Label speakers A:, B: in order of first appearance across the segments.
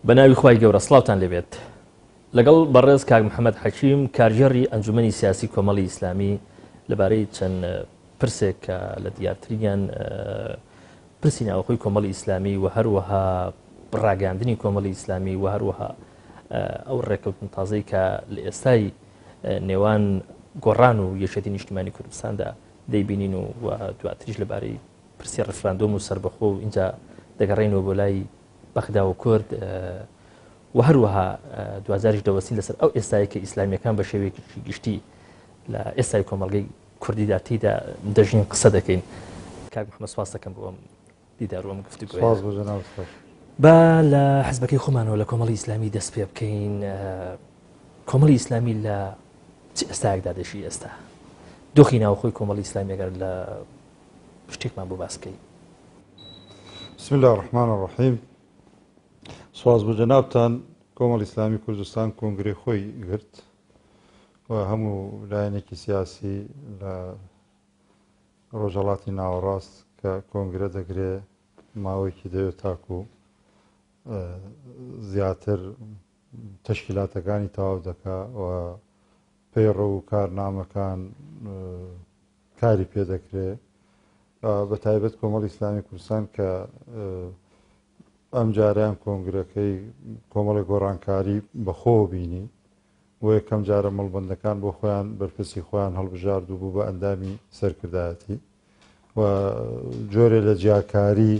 A: بەناوی خوای گەورە سڵاوتان لێبێت لەگەڵ بەڕێز کاک محەممەد حەکیم کارژێڕی ئەنجومەنی سیاسی کۆمەڵی ئیسلامی لەبارەی چەند پرسێک کە لە دیارترینیان پرسی ناوخۆی کۆمەڵی ئیسلامی و هەروەها ڕاگەاندنی کۆمەڵی ئیسلامی و هەروەها ئەو ڕێکەوتن تازەی کە لە ئێستای نێوان گۆڕان و یەکێتی نیشتیمانی کوردستاندا دەیبینین و دواتریش لەبارەی پرسی ڕفراندۆم و سربەخۆ و اینجا دەگەڕێنەوە بۆ لای بەخدا و کورد و هەروەها دوزاریش دەوەسین لەسەر ئەو ئێستایی کە ئیسلامیەکان بە شێوەیەکی گشتی لە ئێستای کۆمەڵگەی کوردیدا تێیدا دەژین قسە دەکەین. کاک محەممەد سواس دەکەم بۆم دیدار و گفتوگۆ با لە حزبەکەی خۆمانەوە لە کۆمەڵی ئیسلامی دەست پێ بکەین. کۆمەڵی ئیسلامی لە چ ئێستایەکدا دەژی ئێستا دۆخی ناوخۆی کۆمەڵی ئیسلامی ئەگەر لە شتێکمان بۆ باسکەی.
B: بسم الله الرحمن الرحیم. سواز بۆ جەنابتان. کۆمەڵی ئیسلامی کوردستان کۆنگرێ خۆی گرت و هەموو لایەنێکی سیاسی لە ڕۆژهەڵاتی ناوەڕاست کە کۆنگرە دەگرێ ماوەیەکی دەوێت تاکو زیاتر تەشکیلاتەکانی تەواو دەکا و پەیڕە و کارنامەکان کاری پێ دەکرێت بە تایبەت کۆمەڵی ئیسلامی کوردستان کە ئەم جاریان کۆنگرەکەی کۆمەڵی گۆڕانکاری بەخۆ بینی و یەکەم جارە مەڵبەندەکان بۆ خۆیان بەرپرسی خۆیان هەڵبژارد و بوو بە ئەندامی سەرکردایەتی و جۆرێ لە جیاکاری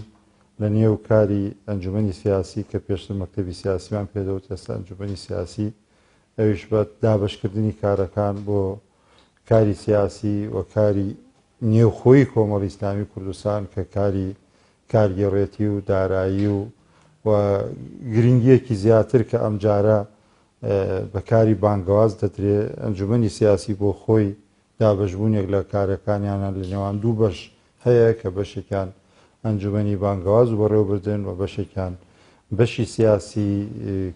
B: لە نێو کاری ئەنجومەنی سیاسی کە پێشتر مەکتەبی سیاسیمان پێدەوت ئێستا ئەنجومەنی سیاسی ئەویش بە دابەشکردنی کارەکان بۆ کاری سیاسی و کاری نێوخۆی کۆمەڵی ئیسلامی کوردستان کە کاری کارگەڕێتی و دارایی و گرنگیەکی زیاتر کە ئەم جارە بەکاری بانگەواز دەدرێت ئەنجومەنی سیاسی بۆ خۆی دابەشبوونێک لە کارەکانیانە لە نێوان دوو بەش هەیە کە بەشێکیان ئەنجومەنی بانگەواز و بەڕێوەبردن و بەشێکیان بەشی سیاسی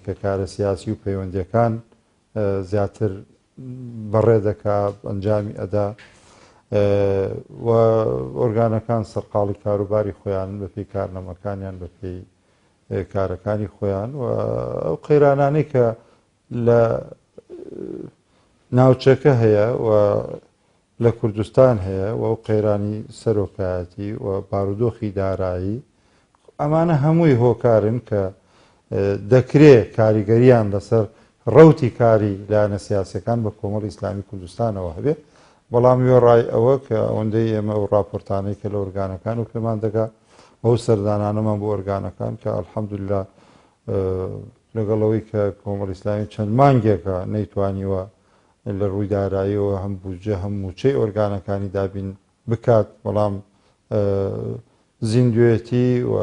B: کە کارە سیاسی و پەیوەندیەکان زیاتر بەڕێ دەکا ئەنجامی ئەدا و ئۆرگانەکان سەرقاڵی کاروباری خۆیان بەپێی کارنامەکانیان بەپێی کارەکانی خۆیان و ئەو قەیرانانەی کە لە ناوچەکە هەیە و لە کوردستان هەیە و ئەو قەیرانی سەرۆکایەتی و بارودۆخی دارایی ئەمانە هەمووی هۆکارن کە دەکرێت کاریگەریان لەسەر ڕەوتی کاری لایەنە سیاسەکان بە کۆمەڵی ئیسلامی کوردستانەوە هەبێ. بەڵام وێڕای ئەوە کە ئەوەندەی ئێمە ئەو راپۆرتانەی کە لە ئۆرگانەکان و پێمان دەگا ئەو سەردانانەمان بۆ ئۆرگانەکان کە ئەلحەمدولیلا لەگەڵەوەی کە کۆمەڵی ئیسلامی چەند مانگێکە نەیتوانیوە لە ڕووی داراییەوە هەم بودجە هەم موچەی ئۆرگانەکانی دابین بکات، بەڵام زیندوێتی و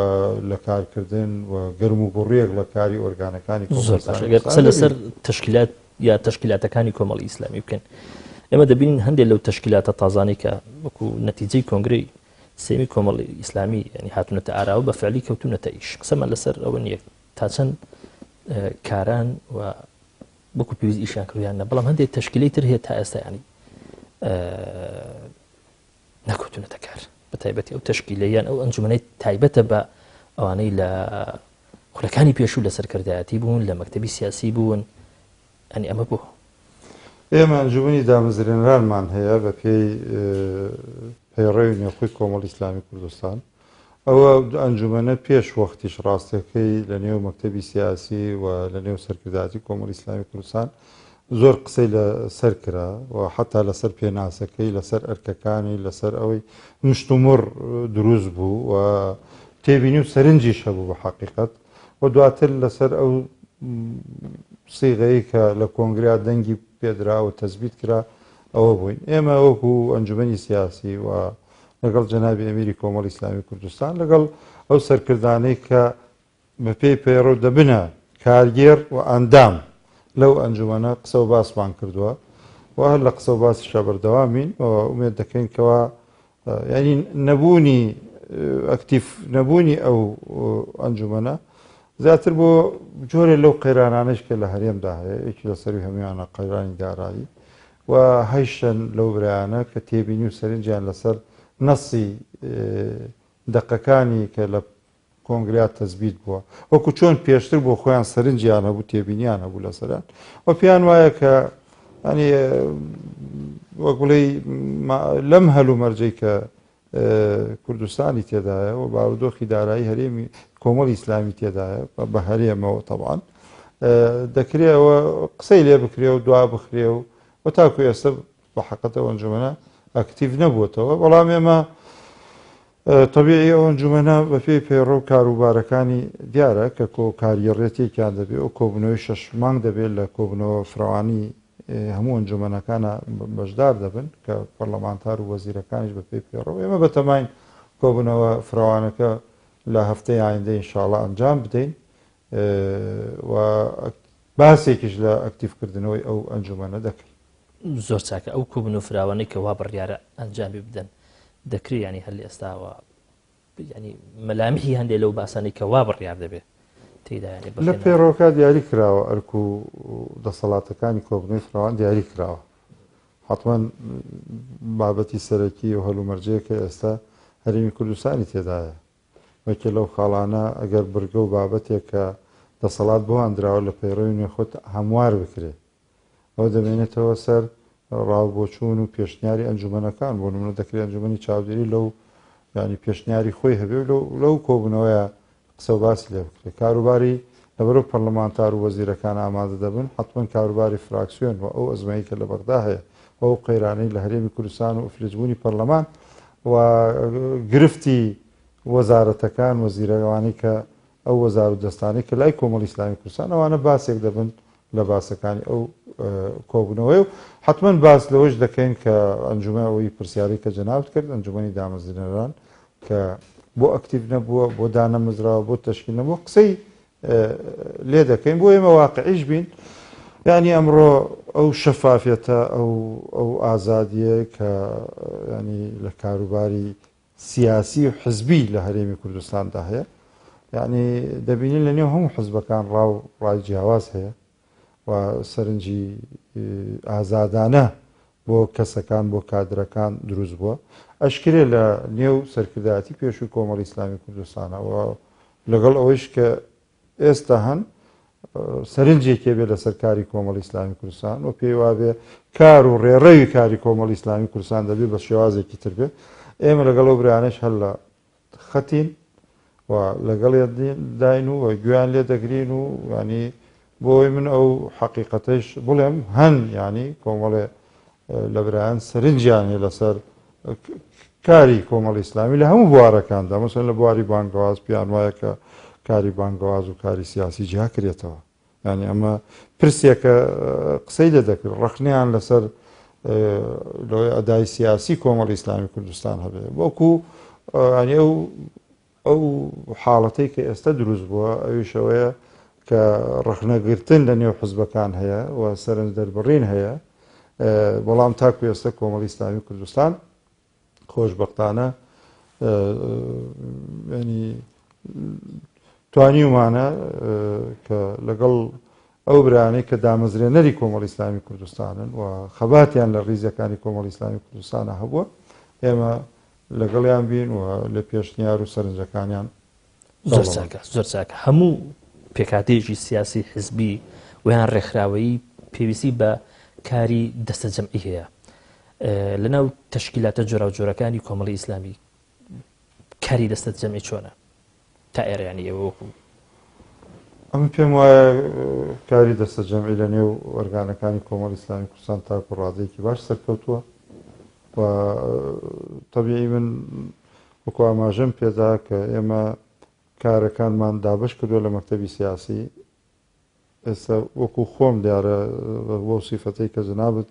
B: لە کارکردن و گەرم و گوڕیەک لە کاری ئۆرگانەکانی
A: قسە لەسەر تشکیلات یا تشکیلاتەکانی کۆمەڵی ئیسلامی بکەن. ئێمە دەبین هەندێک لەو تشکیلاتە تازانەی کە وەکو نەتیجەی کۆنگرەی سێمی کۆمەڵی ئیسلامی ینی هاتوونەتە ئاراوە بە فعلی کەوتونەتە ئیش. قسەمان لەسەر ئەوە نییە تا چەند کاران و وەکو پێویست ئیشیان کردیانە، بەڵام هەندێک تشکیلەی تر هەیە تا ئێستا ینی نەکەوتونەتە کار بە تایبەتی ئەو تشکیلەیان ئەو ئەنجومەنەی تایبەتە بە ئەوانەی لە خولەکانی پێشوو لە سەرکردایەتی بوون لە مەکتەبی سیاسی بوون. ئەنی ئەمە بوو
B: ئێمە ئەنجومەنی دامەزرێنرانمان هەیە بە پێی پەیڕەوی نێوخۆی کۆمەڵی ئیسلامی کوردستان. ئەوە ئەنجومەنە پێش وەختیش ڕاستەکەی لە نێو مەکتەبی سیاسی و لە نێو سەرکردایەتی کۆمەڵی ئیسلامی کوردستان زۆر قسەی لە سەر کرا و حتا لەسەر پێناسەکەی لەسەر ئەرکەکانی لەسەر ئەوەی نشتومڕ دروست بوو و تێبینی و سەرنجیش هەبوو بە حەقیقەت و دواتر لەسەر ئەو سیغەیە کە لە کۆنگریا دەنگی پێدرا و تەزبیت کرا ئەوە بووین. ئێمە وەکو ئەنجومەنی سیاسی و لەگەڵ جەنابی ئەمیری کۆمەڵی ئیسلامی کوردستان لەگەڵ ئەو سەرکردانەی کە بە پێی پەیڕۆ دەبنە کارگێر و ئەندام لەو ئەنجومەنە قسە و باسمان کردووە و هەر لە قسە و باسیشە بەردەوامین و ئومێد دەکەین کەوا ینی نەبوونی ئەکتیف نەبوونی ئەو ئەنجومەنە زیاتر بۆ جۆرێ لەو قەیرانانش کە لە هەرێمدا هەیە یەکی لە سەروی هەمویانە قەیرانی دارایی و هەیشتن لەو برایانە کە تێبینی و سەرنجیان لەسەر نەسی دەقەکانی کە لە کۆنگرات تەزبیت بووە وەکو چۆن پێشتر بۆ خۆیان سەرنجیان هەبوو تێبینیان هەبوو لەسەران و پێیان وایە کە ینی وەگوڵی لەم هەلو مەرجەی کە کوردستانی تێدایە و باودۆخی دارایی هەرێمی کۆمەڵی ئیسلامی تێدایە بە هەرێمەوە تەبعاً دەکرێتەوە قسەی لێ بکرێ و دوا بخرێ و تاکو ئێستا بە حەقەتەوە ئەنجومەنە ئەکتیڤ نەبووەتەوە بەڵام ئێمە طبیعی ئەو ئەنجومەنە بە پێی پەیڕۆ کاروبارەکانی دیارە کە کاریەڕێتێکیان دەبێت و کۆبنەوەی 6 مانگ دەبێت لە کۆبنەوە فراوانی هەموو ئەنجومەنەکانە بەشدار دەبن کە پەرلەمانتار و وەزیرەکانیش بە پێی پێڕۆ ئێمە بەتەماین کۆبنەوە فراوانەکە لە هەفتەی ئایندە ئینشاڵڵا ئەنجام بدەین و باسێکیش لە ئەکتیڤکردنەوەی ئەو ئەنجومەنە دەکەین.
A: زۆر چاکە ئەو کوبن و فراوانەی کە وا بڕیارە ئەنجامی بدەن دەکری ینی هەل ئێستاوە ینی مەلامیحی هەندێک لەو باسانەی کە وا بڕیار دەبێت تێدا
B: لە پێڕۆکە دیاری کراوە ئەرک و دەسەڵاتەکانی کۆبنەوەی فراوان دیاری کراوە حتمما بابەتی سەرەکی و هەلومەرجەیە کە ئێستا هەرێمی کوردستانی تێدایە وەکێ لەو خاڵانە ئەگەر بڕگە و بابەتێک کە دەسەڵات بۆ هەندراوە لە پەیڕەوی نوێخۆت هەموار بکرێت ئەو دەمێنێتەوە سەر ڕاوبۆچوون و پێشنیاری ئەنجومەنەکان بۆ نمونە دەکرێت ئەنجومەنی چاودێری لەو ینی پێشنیاری خۆی هەبێ لەو کۆبنەوەیە قسە و باسی لێ بکرێت کاروباری لەبەرەو پەرلەمانتار و وەزیرەکان ئامادە دەبن حتمما کاروباری فراکسیۆن و ئەو ئەزمایی کە لە بەغدا هەیە ئەو قەیرانەی لە هەرێمی کوردستان و ئوفلەتبوونی پەرلەمان و گرفتی وەزارەتەکان وەزیرەوانی کە ئەو وەزار و دەستانی کە لای کۆمەڵی ئیسلامی کوردستان ئەوانە باسێک دەبن لە باسەکانی ئەو کۆبنەوەی و حتمما باس لەوەش دەکەین کە ئەنجومە ئەوەی پرسیاری کە جەنابەت کرد ئەنجومەنی دامەزرێنەران کە بۆ ئەکتیڤ نەبووە بۆ دانەمەزراوە بۆ تەشکیل نەبووە قسەی لێ دەکەین بۆ ئێمە واقعیش بین ینی ئەمڕۆ ئەو شەفافیەتە ئەو ئازادیە کە ینی لە کاروباری سیاسی و حزبی لە هەرێمی کوردستاندا هەیە یعنی دەبینین لە نێو هەموو حزبەکان ڕای جیاواز هەیە و سەرنجی ئازادانە بۆ کەسەکان بۆ کادرەکان دروست بووە ئەشکرێ لە نێو سەرکردایەتی پێشووی کۆمەڵی ئیسلامی کوردستانەوە لەگەڵ ئەوەش کە ئێستا هەن سەرنجێکێ بێت لە سەرکاری کۆمەڵی ئیسلامی کوردستان و پێی وابێ کار و ڕێڕەوی کاری کۆمەڵی ئیسلامی کوردستان دەبێت بە شێوازێکی تر بێت ئێمە لەگەڵ ئەو برانش هەر لە خەتین و لەگەڵ داین و گویان لێ دەگرین و ینی بۆی من ئەو حەقیقەتەش بڵێم هەن ینی کۆمەڵێ لە برایان سەرنجیانێ لەسەر کاری کۆمەڵی ئیسلامی لە هەموو بوارەکاندا مەسەڵەن لە بواری بانگەواز پیان وایە کە کاری بانگەواز و کاری سیاسی جیا کرێتەوە ینی ئەمە پرسێکە قسەی لێ دەکرد ڕخنیان لەسەر لەوەی ئەدای سیاسی کۆمەڵی ئیسلامی کوردستان هەبێ بۆکو ینی ئەو حاڵەتەی کە ئێستا دروست بووە ئەویشەوەیە کە ڕخنەگرتن لە نێو حزبەکان هەیە و سەرنج دەربڕین هەیە بەڵام تاکو ئێستا کۆمەڵی ئیسلامی کوردستان خۆشبەختانە ینی توانیومانە کە لەگەڵ ئەو برانەی کە دامەزرێنەری کۆمەڵی ئیسلامی کوردستانن و خەباتیان لە ڕیزەکانی کۆمەڵی ئیسلامی کوردستانە هەبووە ئێمە لەگەڵیان بین و لە پێشنیار و سەرنجەکانیان
A: زۆر چاکە هەموو پێکاتێکی سیاسی حزبی ویان ڕێکخراوەیی پێویستی بە کاری دەستە جەمعی هەیە لەناو تەشکیلاتە جۆرا و جۆرەکانی کۆمەڵی ئیسلامی کاری دەستە جەمعی چۆنە تا ئێرەیانی ئێوە وەکو
B: ئەمە پێم وایە کاری دەستە جەمعی لە نێو ئۆرگانەکانی کۆمەڵی ئیسلامی کوردستان تاکو ڕادەیەکی باش سەرکەوتووە و طبیعی من وەکو ئاماژەم پێدا کە ئێمە کارەکانمان دابش کردووە لە مەکتەبی سیاسی ئێستا وەکو خۆم دیارە بۆ سیفەتەی کە جەنابەت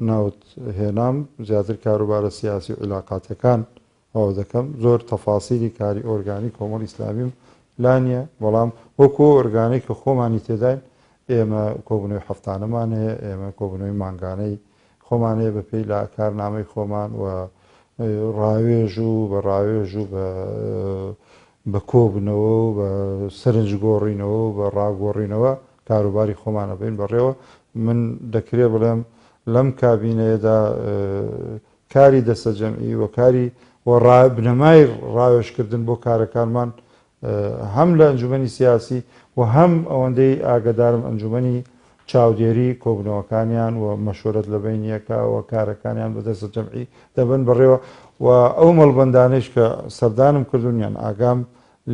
B: ناوت هێنام زیاتر کاروبارە سیاسی و علاقاتەکان ئەو دەکەم زۆر تەفاسیلی کاری ئۆرگانی کۆمەڵی ئیسلامیم لا نییە بەڵام وەکو ئۆرگانەی کە خۆمانی تێداین ئێمە کۆبنەوەی هەفتانەمان هەیە ئێمە کۆبنەوەی مانگانەی خۆمانەیە بە پێی لا کارنامەی خۆمان و ڕاوێژ و بە ڕاوێژ و بە کۆبنەوە و بە سەرنج گۆڕینەوە و بە ڕاگۆڕینەوە کاروباری خۆمانە بین بەڕێوە من دەکرێت بڵێم لەم کابینەیەدا کاری دەستە جەمعی و کاری و بنەمای ڕاوێژکردن بۆ کارەکانمان هەم لە ئەنجومەنی سیاسی و هەم ئەوەندەی ئاگدارم ئەنجومەنی چاودێری کۆبنەوەکانیان و مەشورەت لە بینیەکەوە کارەکانیان بەدەستە جەمعی دەبن بڕێوە و ئەو مەڵبەندانش کە سەردانم کردوونیان ئاگام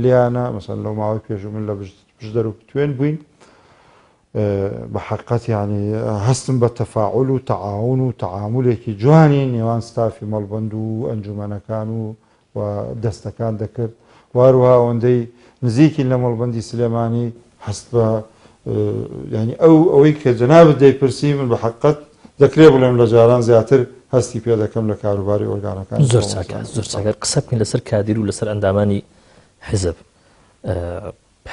B: لیانە مەسەن لەو ماوەی پێشوو من لە پشدەر و توێن بووین بە حقیقەت یعنی هەستم بە تەفاعول و تەعاون و تەعاملێکی جوانی نێوان ستافی مەڵبەند و ئەنجومەنەکان و دەستەکان دەکرد واروها ئەوەندەی نزیکی لە مەڵبەندی سلێمانی هەست بە ینی ئەوەی کە جەنابەت دەیپرسی من بە حقیقەت دەکرێت بڵێم لە جاران زیاتر هەستی پێ دەکەم لە کاروباری ئۆرگانەکان
A: زۆر چاکە قسە بکەین لەسەر کادیر و لەسەر ئەندامانی حزب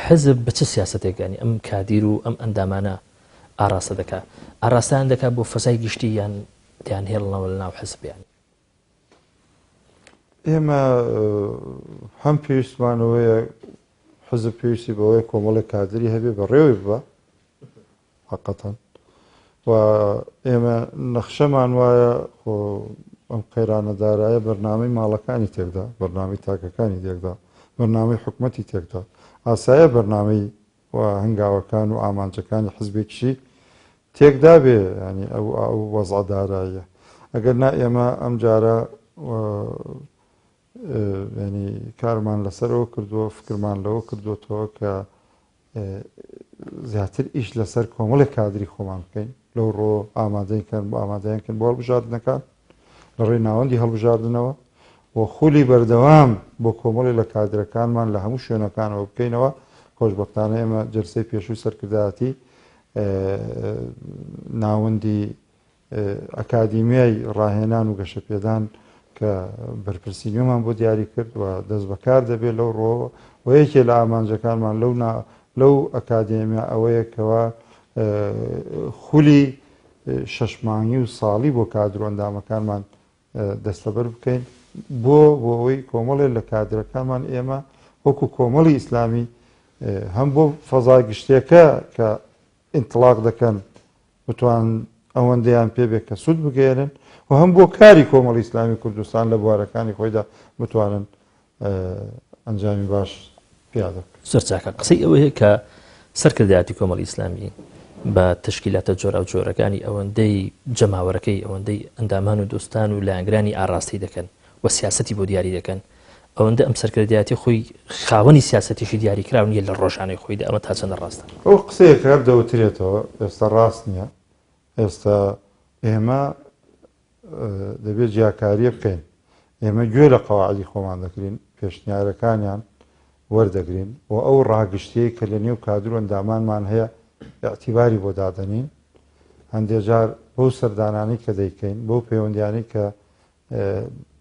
A: حزب بە چه سیاسەتێکانی ئەم کادیر و ئەم ئەندامانە ئاراستە دەکات ئاراستان دەکات بۆ فەسای گشتی یان دیان هێڵنەوە لە ناو حزبیان
B: ئێمە هەم پێویستمانەوەیە حزب پێویستی بەوەی کۆمەڵی کادری هەبێ بە ڕێوەی ببە حقەتەن و ئێمە نەخشەمان وایە ئەم قەیرانەدارایە بەرنامەی ماڵەکانی تێکدا بەرنامەی تاکەکانی تێکدا بەرنامەی حکوومەتی تێکدا ئاسایە بەرنامەی و هەنگاوەکان و ئامانجەکانی حزبێکیشی تێکدا بێ ینی ئەو وەزعدارایە ئەگەر نا ئێمە ئەم جارە ینی کارمان لەسەرەوە کردووە فکرمان لەوە کردوێتەوە کە زیاتر ئیش لەسەر کۆمەڵی کادری خۆمان بکەین لەو ڕۆ ئامادەیکەن بۆ ئامادەیانکەن بۆ هەڵبژاردنەکان لە ڕێی ناوەندی هەڵبژاردنەوە و خولی بەردەوام بۆ کۆمەڵی لە کادرەکانمان لە هەموو شوێنەکانەوە بکەینەوە خۆشبەختانە ئێمە جلسەی پێشووی سەرکردایەتی ناوەندی ئەکادیمیای ڕاهێنان و گەشەپێدان کە بەرپرسینیۆمان بۆ دیاری کرد و دەست بەکار دەبێت لەو ڕۆ و یەکێ لە ئامانجەکانمان لەو ئەکادێمیا ئەوەیە کەەوە خولی شەشمانگی و ساڵی بۆ کادر و ئەندامەکانمان دەستەبەر بکەین بۆ ئەوەی کۆمەڵێ لە کادرەکانمان ئێمە وەکو کۆمەڵی ئیسلامی هەم بۆ فەزای گشتێکە کە ئینتلاق دەکەن بتوان ئەوەندەیان پێبێت کە سوود بگێنن و هەم بۆ کاری کۆمەڵی ئیسلامی کوردستان لە بوارەکانی خۆیدا بتوانن ئەنجامی باش پیاده
A: زۆر چاکە قسەی ئەوەیە کە سەرکردایەتی کۆمەڵی ئیسلامی بە تشکیلاتە جۆرا و جۆرەکانی ئەوەندەی جەماوەرەکەی ئەوەندەی ئەندامان و دۆستان و لایەنگرانی ئاراستی دەکەن و سیاسەتی بۆ دیاری دەکەن ئەوەندە ئەم سەرکردایەتی خۆی خاوەنی سیاسەتیشی دیاری کراونیە لە ڕۆژانەی خۆیدا ئەمە تا چەندە ڕاستە
B: ئەو قسەیەکە هەر دەوترێتەوە ئێستا ڕاست نییە ئێستا ئێمە دەبێت جیاکاریە بکەین ئێمە گوێ لە قەواعدی خۆمان دەکرین پێشنیارەکانیان وەردەگرین و ئەو ڕاگشتەیە کە لە نێو کادر و ئەندامانمان هەیە ئەعتیباری بۆ دادەنین هەندێک جار بەو سەردانانی کە دەیکەین بەو پەیوەندیانەی کە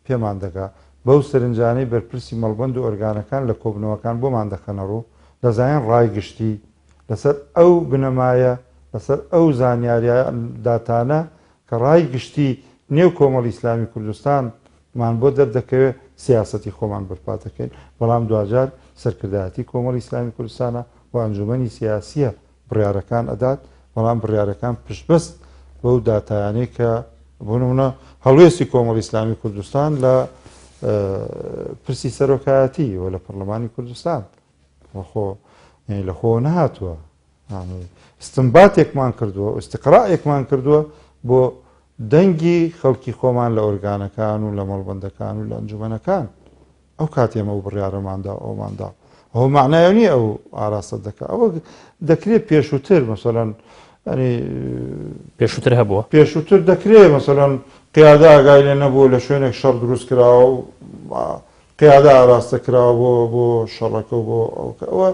B: پێمان دەگا بەو سەرنجانەی بەرپرسی مەڵبەند و ئۆرگانەکان لە کۆبنەوەکان بۆمان دەخەنە ڕوو دەزانین ڕایگشتی لەسەر ئەو بنەمایە لەسەر ئەو زانیاریە داتانە کە ڕایگشتی نێو کۆمەڵی ئیسلامی کوردستانمان بۆ دەردەکەوێت سیاسەتی خۆمان بەرپا دەکەین بەڵام دوجار سەرکردایەتی کۆمەڵی ئیسلامی کوردستانە و ئەنجومەنی سیاسیە بڕیارەکان ئەدات بەڵام بڕیارەکان پشتبەست بەو داتایانەی کە بۆ نمونە هەڵوێستی کۆمەڵی ئیسلامی کوردستان لە پرسی سەرۆکایەتی و لە پەرلەمانی کوردستان لە خۆ نەهاتووە استنباتێکمان کردووە استقرائێکمان کردووە بۆ دەنگی خەڵکی خۆمان لە ئۆرگانەکان و لە مەڵبەندەکان و لە ئەنجومەنەکان ئەو کاتێمە و بڕیارەماندا ئەوماندا ئەو معنایە نیە ئەو ئاراستە دەکات ئەوە دەکرێت پێشووتر مەسەڵەن
A: پێشووتر هەبووە
B: پێشووتر دەکرێت مەسەڵەن قیادە ئاگای لێ نەبوو لە شوێنێک شەڕ دروست کراوە و قیادە ئاراستە کراوە بۆ شەڕەکە و بۆ ئەوە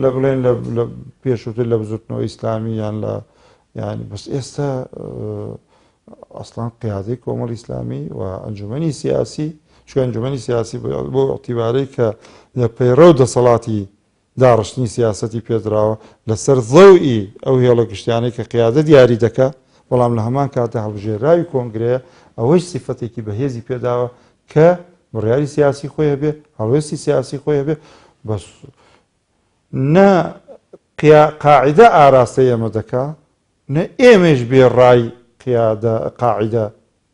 B: لە بڵێن لە پێشووتر لە بزوتنەوە ئیسلامی یان لە ینی بەس ئێستا ئەسڵان قیادەی کۆمەڵی ئیسلامی و ئەنجومەنی سیاسی چون ئەنجومەنی سیاسی بۆ ئەعتیبارەی کە لە پەیڕەو دەسەڵاتی داڕشتنی سیاسەتی پێدراوە لەسەر ضەوئی ئەو هێڵە گشتیانەی کە قیادە دیاری دەکات بەڵام لە هەمان کاتە هەڵبژێراوی کۆنگرەیە ئەوەی سیفەتێکی بەهێزی پێداوە کە بڕیاری سیاسی خۆی هەبێ هەڵوێستی سیاسی خۆی هەبێ بەس نە قاعدە ئاراستەی ئێمە دەکات نە ئێمەش بێ ڕای قاعدە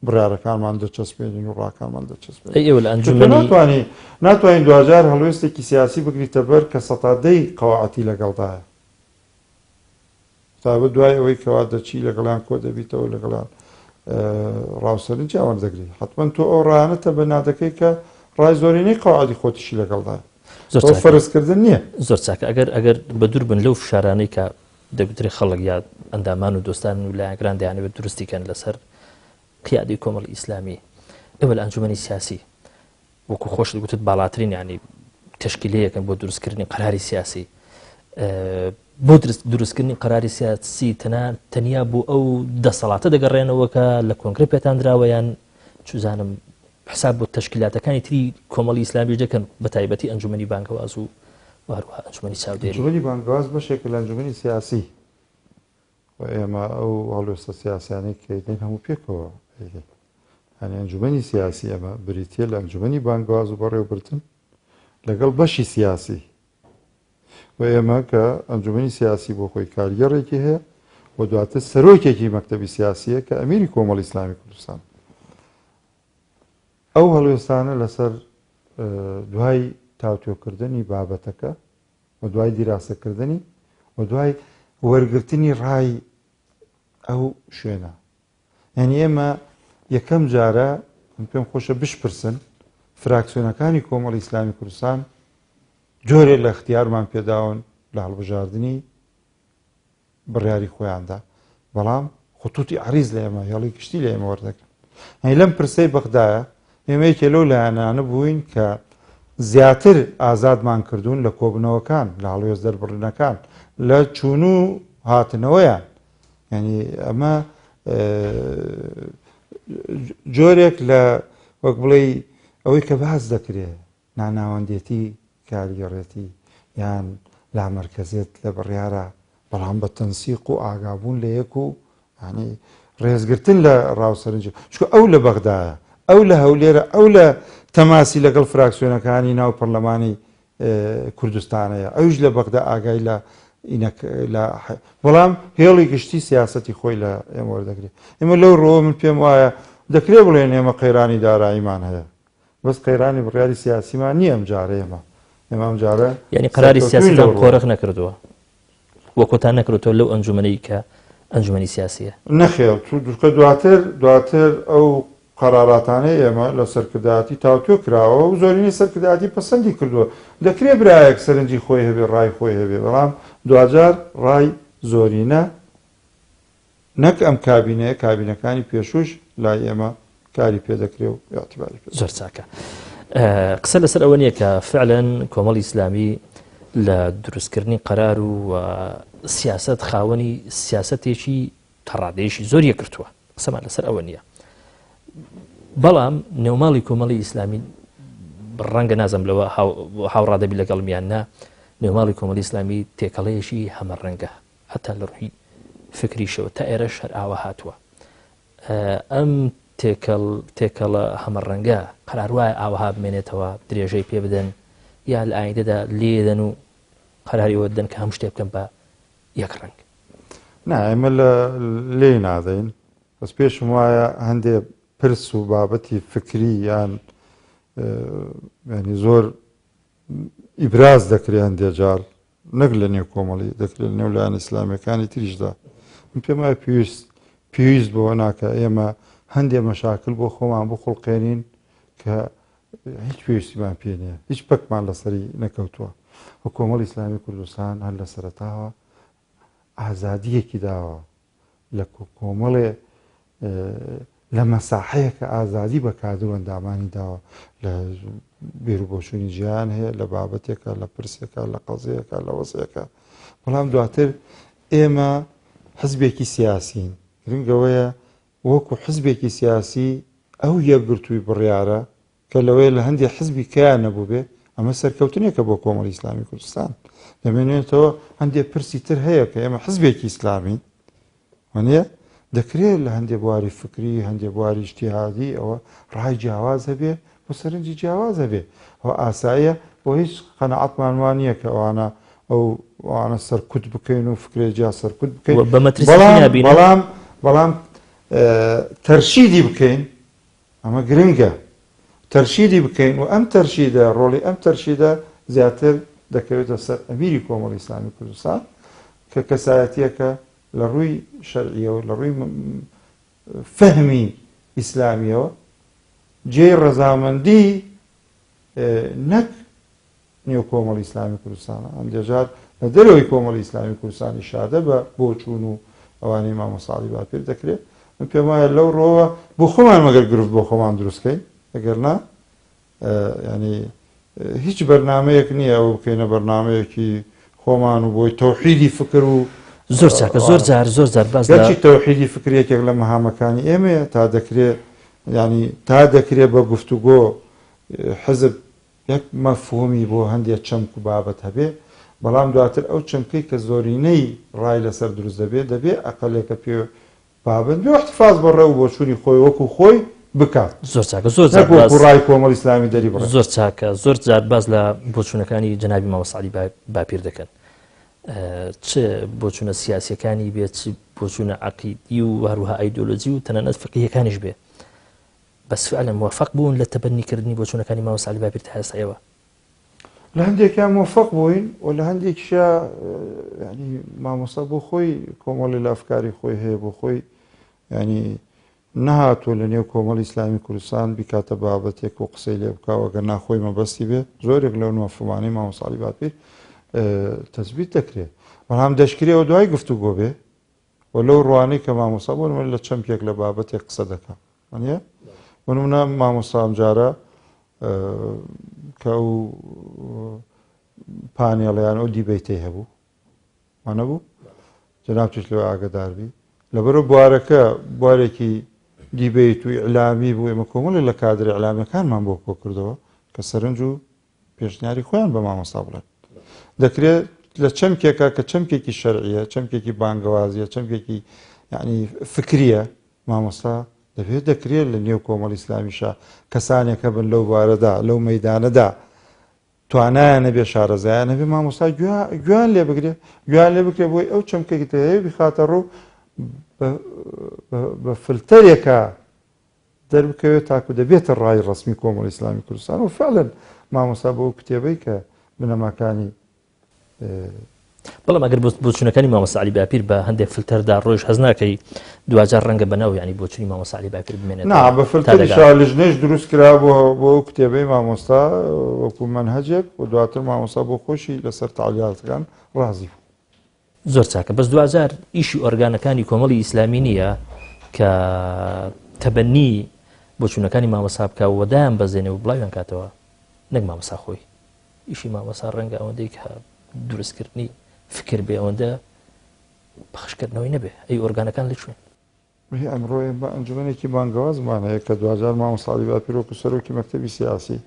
B: بڕیارەکانمان دەچەسپێنین و ڕاکانمان دەچەسپێنین.
A: ئێوە لە ئەنجومەنی
B: ناتوانین دوجار هەڵوێستێکی سیاسی بگریتە بەر کە سەتادەی قەواعەتی لەگەڵدایە. تابە دوای ئەوەی کەوا دەچی لەگەڵیان کۆ دەبیتەوە لەگەڵان ڕاوسەرنجی ئەوەن دەگری. حتمما تۆ ئەو ڕانەتە بە نادەکەی کە ڕای زۆرینەی قەواعەتی خۆتیشی لەگەڵدایە. زۆر فەرزکردن نییە.
A: زۆر چاکە ئەگەر بە دوور بن لەو فشارانەی کە دەگوترێت خەڵک یا ئەندامان و دۆستان و لایەنگران دەیانەوێت دروستیکەن لەسەر قیادەی کۆمەڵی ئیسلامی، ئێوە لە ئەنجومەنی سیاسی وەکو خۆش دەگوتت باڵاترین ینی تشکیلەیەکن بۆ دروستکردنی قەراری سیاسی. بۆ دروستکردنی قەراری سیاسی تەنیا بۆ ئەو دەسەڵاتە دەگەڕێنەوە کە لە کۆنگرە پێتاندراوەیان چزانم حساب بۆ تشکیلاتەکانی تری کۆمەڵی ئیسلامی دەکەن بە تایبەتی ئەنجومەنی بانگەواز و هەروەها ئەنجومەنی چاودێری.
B: ئەنجومەنی بانگەواز بەشێکە لە ئەنجومەنی سیاسی و ئێمە ئەو هەڵوێستە سیاسیانەی کە دێن هەموو پێکەوە هەنی ئەنجومەنی سیاسی ئەمە بریتە لە ئەنجومەنی بانگەواز و بەڕێوەبردن لەگەڵ بەشی سیاسی و ئێمە کە ئەنجومەنی سیاسی بۆ خۆی کاریگەڕێکی هەیە و دواتر سەرۆکێکی مەکتەبی سیاسیە کە ئەمیری کۆمەڵی ئیسلامی کوردستان. ئەو هەڵوێستانە لەسەر دوای تاوتۆکردنی بابەتەکە و دوای دیراسەکردنی و دوای وەرگرتنی ڕای ئەو شوێنە. یعنی ئێمە یەکەم جارە پێم خۆشە بشپرسن فراکسیۆنەکانی کۆمەڵی ئیسلامی کوردستان جۆرێ لە اختیارمان پێداون لە هەڵبژاردننی بڕیاری خۆیاندا، بەڵام خوتوتی عریز لە ئێمە هێڵی گشتی لە ئێمە وەردەگرن. لەم پرسەی بەغدایە ئێمەیەکێ لەو لایەنانە بووین کە زیاتر ئازادمان کردوون لە کۆبنەوەکان لە هەڵوێست دەربڕینەکان لە چوون و هاتنەوەیان. ینی ئەمە جۆرێک لە وەک بڵێ ئەوەی کە باز دەکرێت ناناوەندێتی کاریگەڕێتی یان لامەرکەزێت لە بڕیارە، بەڵام بە تەنسیق و ئاگابوون لە یەک و ینی ڕێزگرتن لە ڕاوسەرنج چکە ئەو لە بەغدایە، ئەو لە هەولێرە، ئەو لە تەماسی لەگەڵ فراکسیۆنەکانی ناو پەرلەمانی کوردستانەیە، ئەوش لە بەغدا ئاگای لە بەڵام هێڵی گشتی سیاسەتی خۆی لە ئێمە وەردەگرێت. ئێمە لەو ڕۆ من پێم وایە دەکرێت بڵێن ئێمە قەیرانی داراییمان هەیە، بەس قەیرانی بڕیاری سیاسیمان نییە ئەم جارە ئێمە ئەم جارە
A: ینی قەراری سیاسیتان قۆرەق نەکردووە وەکۆتان نەکردەوە لەو ئەنجومەنەی کە ئەنجومەنی سیاسیە
B: نەخێڵ چونکە دواتر ئەو قەراراتانەی ئێمە لە سەرکردایەتی تاوتۆ کراوە و زۆرینەی سەرکردایەتی پەسەندی کردووە. دەکرێت برایەک سەرنجی خۆی هەبێ، ڕای خۆی هەبێ، بەڵام دوجار ڕای زۆرینە نەک ئەم کابینەکانی پێشوش لای ئێمە کاری پێدەکرێت و یاعتیباری پێ.
A: زۆر چاکە. قسە لەسەر ئەوە نییە کە فعلەن کۆمەڵی ئیسلامی لە دروستکردنی قەرار و سیاست خاوەنی سیاسەتێکی تەڕادەیەشی زۆریە کردووە، قسەمان لەسەر ئەوە نییە. بەڵام نێوماڵی کۆمەڵی ئیسلامی ڕەنگە نازەم لەوە هاوڕادەبی لەگەڵ میاننا نێوماڵی کۆمەڵی ئیسلامی تێکەڵەیەشی هەمە ڕەنگە هەتا لە ڕووی فکریشەوە تا ئێرەش هەر ئاوە هاتووە. ئەم تێکەڵە هەمە ڕەنگە قەرار وایە ئاوەها بمێنێتەوە درێژەی پێ بدەن یا لە ئایندەدا لێدەن و قەراریەوە دەن کە هەموو شتێ بکەن بە یەک ڕەنگ.
B: نا ئێمە لێ نادەین، بەس پێشم وایە هەندێک پرس و بابەتی فکری یان ینی زۆر ئیبراز دەکرێت هەندێک جار نەک لە نێو کۆمەڵی دەکرێت نێو لایەن ئیسلامیەکانی تریشدا. من پێم وایە پێویست بۆ ناکە ئێمە هەندێک مەشاکل بۆ خۆمان بخڵقێنین کە هیچ پێویستیمان پێ نییە، هیچ پەکمان لەسەری نەکەوتووە. و کۆمەڵی ئیسلامی کوردستان هەر لە سەرەتاوە ئازادیەکی داوە لە کۆمەڵێ لە مەساحەیەکە ئازادی بە کادر و ئەندامانی داوە، لە بێروبۆچوونی جیهان هەیە، لە بابەتێکە، لە پرسێکە، لە قەزەیەکە، لە وەزەیەکە. بەڵام دواتر ئێمە حزبێکی سیاسین، گرنگەوەیە وەکو حزبێکی سیاسی ئەو یەکگرتووی بڕیارە کە لەوەیە لە هەندێک حزبی کیان نەبوو بێ، ئەمە سەرکەوتنێکە بۆ کۆمەڵی ئیسلامی کوردستان. دەمێنێتەوە هەندێک پرسی تر هەیە کە ئێمە حزبێکی ئیسلامین وانە دەکرێت لە هەندێک بواری فکری، هەندێک بواری ئیجتیهادی ئەوە ڕای جیاواز هەبێ بۆ سەرنجی جیاواز هەبێ. ئەوە ئاساییە بۆ هیچ قەنەعەتمان وان نییە کە ئەوانە سەرکوت بکەین و فکرێجیا سەرکوت بکەین، بەڵام تەرشیدی بکەین ئەمە گرنگە تەرشیدی بکەین و ئەم تەرشیدە ڕۆڵی ئەم تەرشیدە زیاتر دەکەوێتە سەر ئەمیری کۆمەڵی ئیسلامی کوردستان کە کەسایەتیەکە لە ڕووی شەرعیەوە لە ڕووی فەهمی ئیسلامیەوە جێی ڕەزامەندی نەک نێو کۆمەڵی ئیسلامی کوردستانە ئەمجار لە دەرەوەی کۆمەڵی ئیسلامی کوردستانی شادە بە بۆ چوون و ئەوانەی مامۆساڵی باپیر دەکرێت من پێم وایە لەو ڕۆوە بۆ خۆمان مەگەر گرفت بۆ خۆمان دروستکەین ئەگەر نا ینی هیچ بەرنامەیەک نییە ئەوە بکەینە بەرنامەیەکی خۆمان و بۆی تەوحیدی فکر و
A: زۆر چاکە زۆر جار باس
B: گەرچی تەوحیدی فکرێکێک لە مەهامەکانی ئێمەیە تا دەکرێت ینی تا دەکرێت بە گفتوگۆ حزب یەک مەفهومی بۆ هەندێک چەمک و بابەت هەبێ بەڵام دواتر ئەو چەمکەی کە زۆرینەی ڕای لەسەر دروست دەبێت ئەقلێکە پێ بابەت بێ احتفاظ بەڕێ و بۆ چوونی خۆی وەکو خۆی بکات
A: زۆر چاکە زۆر
B: ڕای کۆمەڵی ئیسلامی دەری بڕێ
A: زۆر چاکە زۆر جار باز لە بۆچوونەکانی جەنابی مامۆ سەعدی باپیر دەکەن چ بۆچوونە سیاسیەکانی بێت چ بۆچوونە عەقیدی و هەروەها ئایدۆلۆجی و تەنانەت فقهیەکانیش بێ بەس فعلا موفق بوون لە تەبەنیکردنی بۆچوونەکانی مامۆ سەعدی باپیر تا ئێستاەوە
B: لە هەندێکیان موفق بووین و لە هەندێکیشە ینی مامۆستا بۆ خۆی کۆمەڵی لە ئەفکاری خۆی هەیە بۆ خۆی ینی نەهاتوە لە نێو کۆمەڵی ئیسلامی کوردستان بیکاتە بابەتێک و قسەی لێ بکاوە گەر ناخۆی مەبەستی بێت زۆرێک لەو مەفهومانەی مامۆ سەعدی باپیر تەثبیت دەکرێت بەڵام دەشکرێەوە دوای گفتوگۆ بێ و لەو ڕوانەی کە مامۆستا بوون لە چەمکێک لە بابەتێک قسە دەکات وانە بنمونە مامۆستا ئەم جارە کە ئەو پانێڵیان ئەو دیبەیتەی هەبوو وانە بوو جەناب توش لەوە ئاگاداربی لەبەرەوە بوارەکە بوارێکی دیبەیت و ئیعلامی بوو ئێمە کۆمەڵی لە کادرە ئیعلامیەکانمان بۆ کۆ کردەوە کە سەرنج و پێشنیاری خۆیان بە مامۆستا بڵێن دەکرێت لە چەمکێکە کە چەمکێکی شەرعیە چەمکێکی بانگەوازیە چەمکێکی یعنی فکریە مامۆستا دەکرێت لە نێو کۆمەڵی ئیسلامیشە کەسانێکە بن لەو بارەدا لەو مەیدانەدا توانایانە بێ شارەزایانە بێ مامۆستا گویان لێ بگرێت گویان لێ بکرێت بۆی ئەو چەمکێکی هەیە بخاتە ڕوو بە فلتەرێکە دەربکەوێت تاکو دەبێتە ڕای ڕسمی کۆمەڵی ئیسلامی کوردستان و فعلا مامۆستا بۆ کتێبەی کە بنەماکانی
A: بەڵام ئەگەر بۆچوونەکانی مامۆ سەعدی باپیر بە هەندێک فلتەردا ڕۆژ هەز ناکەی دوجار ڕەنگە بەناو ینی بۆچوونی مامۆ سەعدی باپیر بمێنێت
B: نا بە فلتەری شالیژنەش دروست کرا بۆ کتێبەی مامۆستا وەکو مەنهەجێک و دواتر مامۆستا بۆ خۆشی لەسەر تعلیاتەکان ڕازی بوو
A: زۆر چاکە بەس دوجار ئیشی ئۆرگانەکانی کۆمەڵی ئیسلامی نییە کە تەبەنی بۆچوونەکانی مامۆستا بکە و وەدایان بەزێنێ و بڵاویان کاتەوە نەک مامۆستا خۆی ئیشی مامۆستا ڕەنگە ئەوەندەی کە دروستکردنی فکر بێ ئەوەندە بەخشکردنەوەی نەبێ ئەی ئۆرگانەکان لەکوێن
B: ئەمڕۆ بە ئەنجومەنێکی بانگەوازمان هەیە کە دوجار مامۆ سەعدی باپیر وەکو سەرۆکی مەکتەبی سیاسی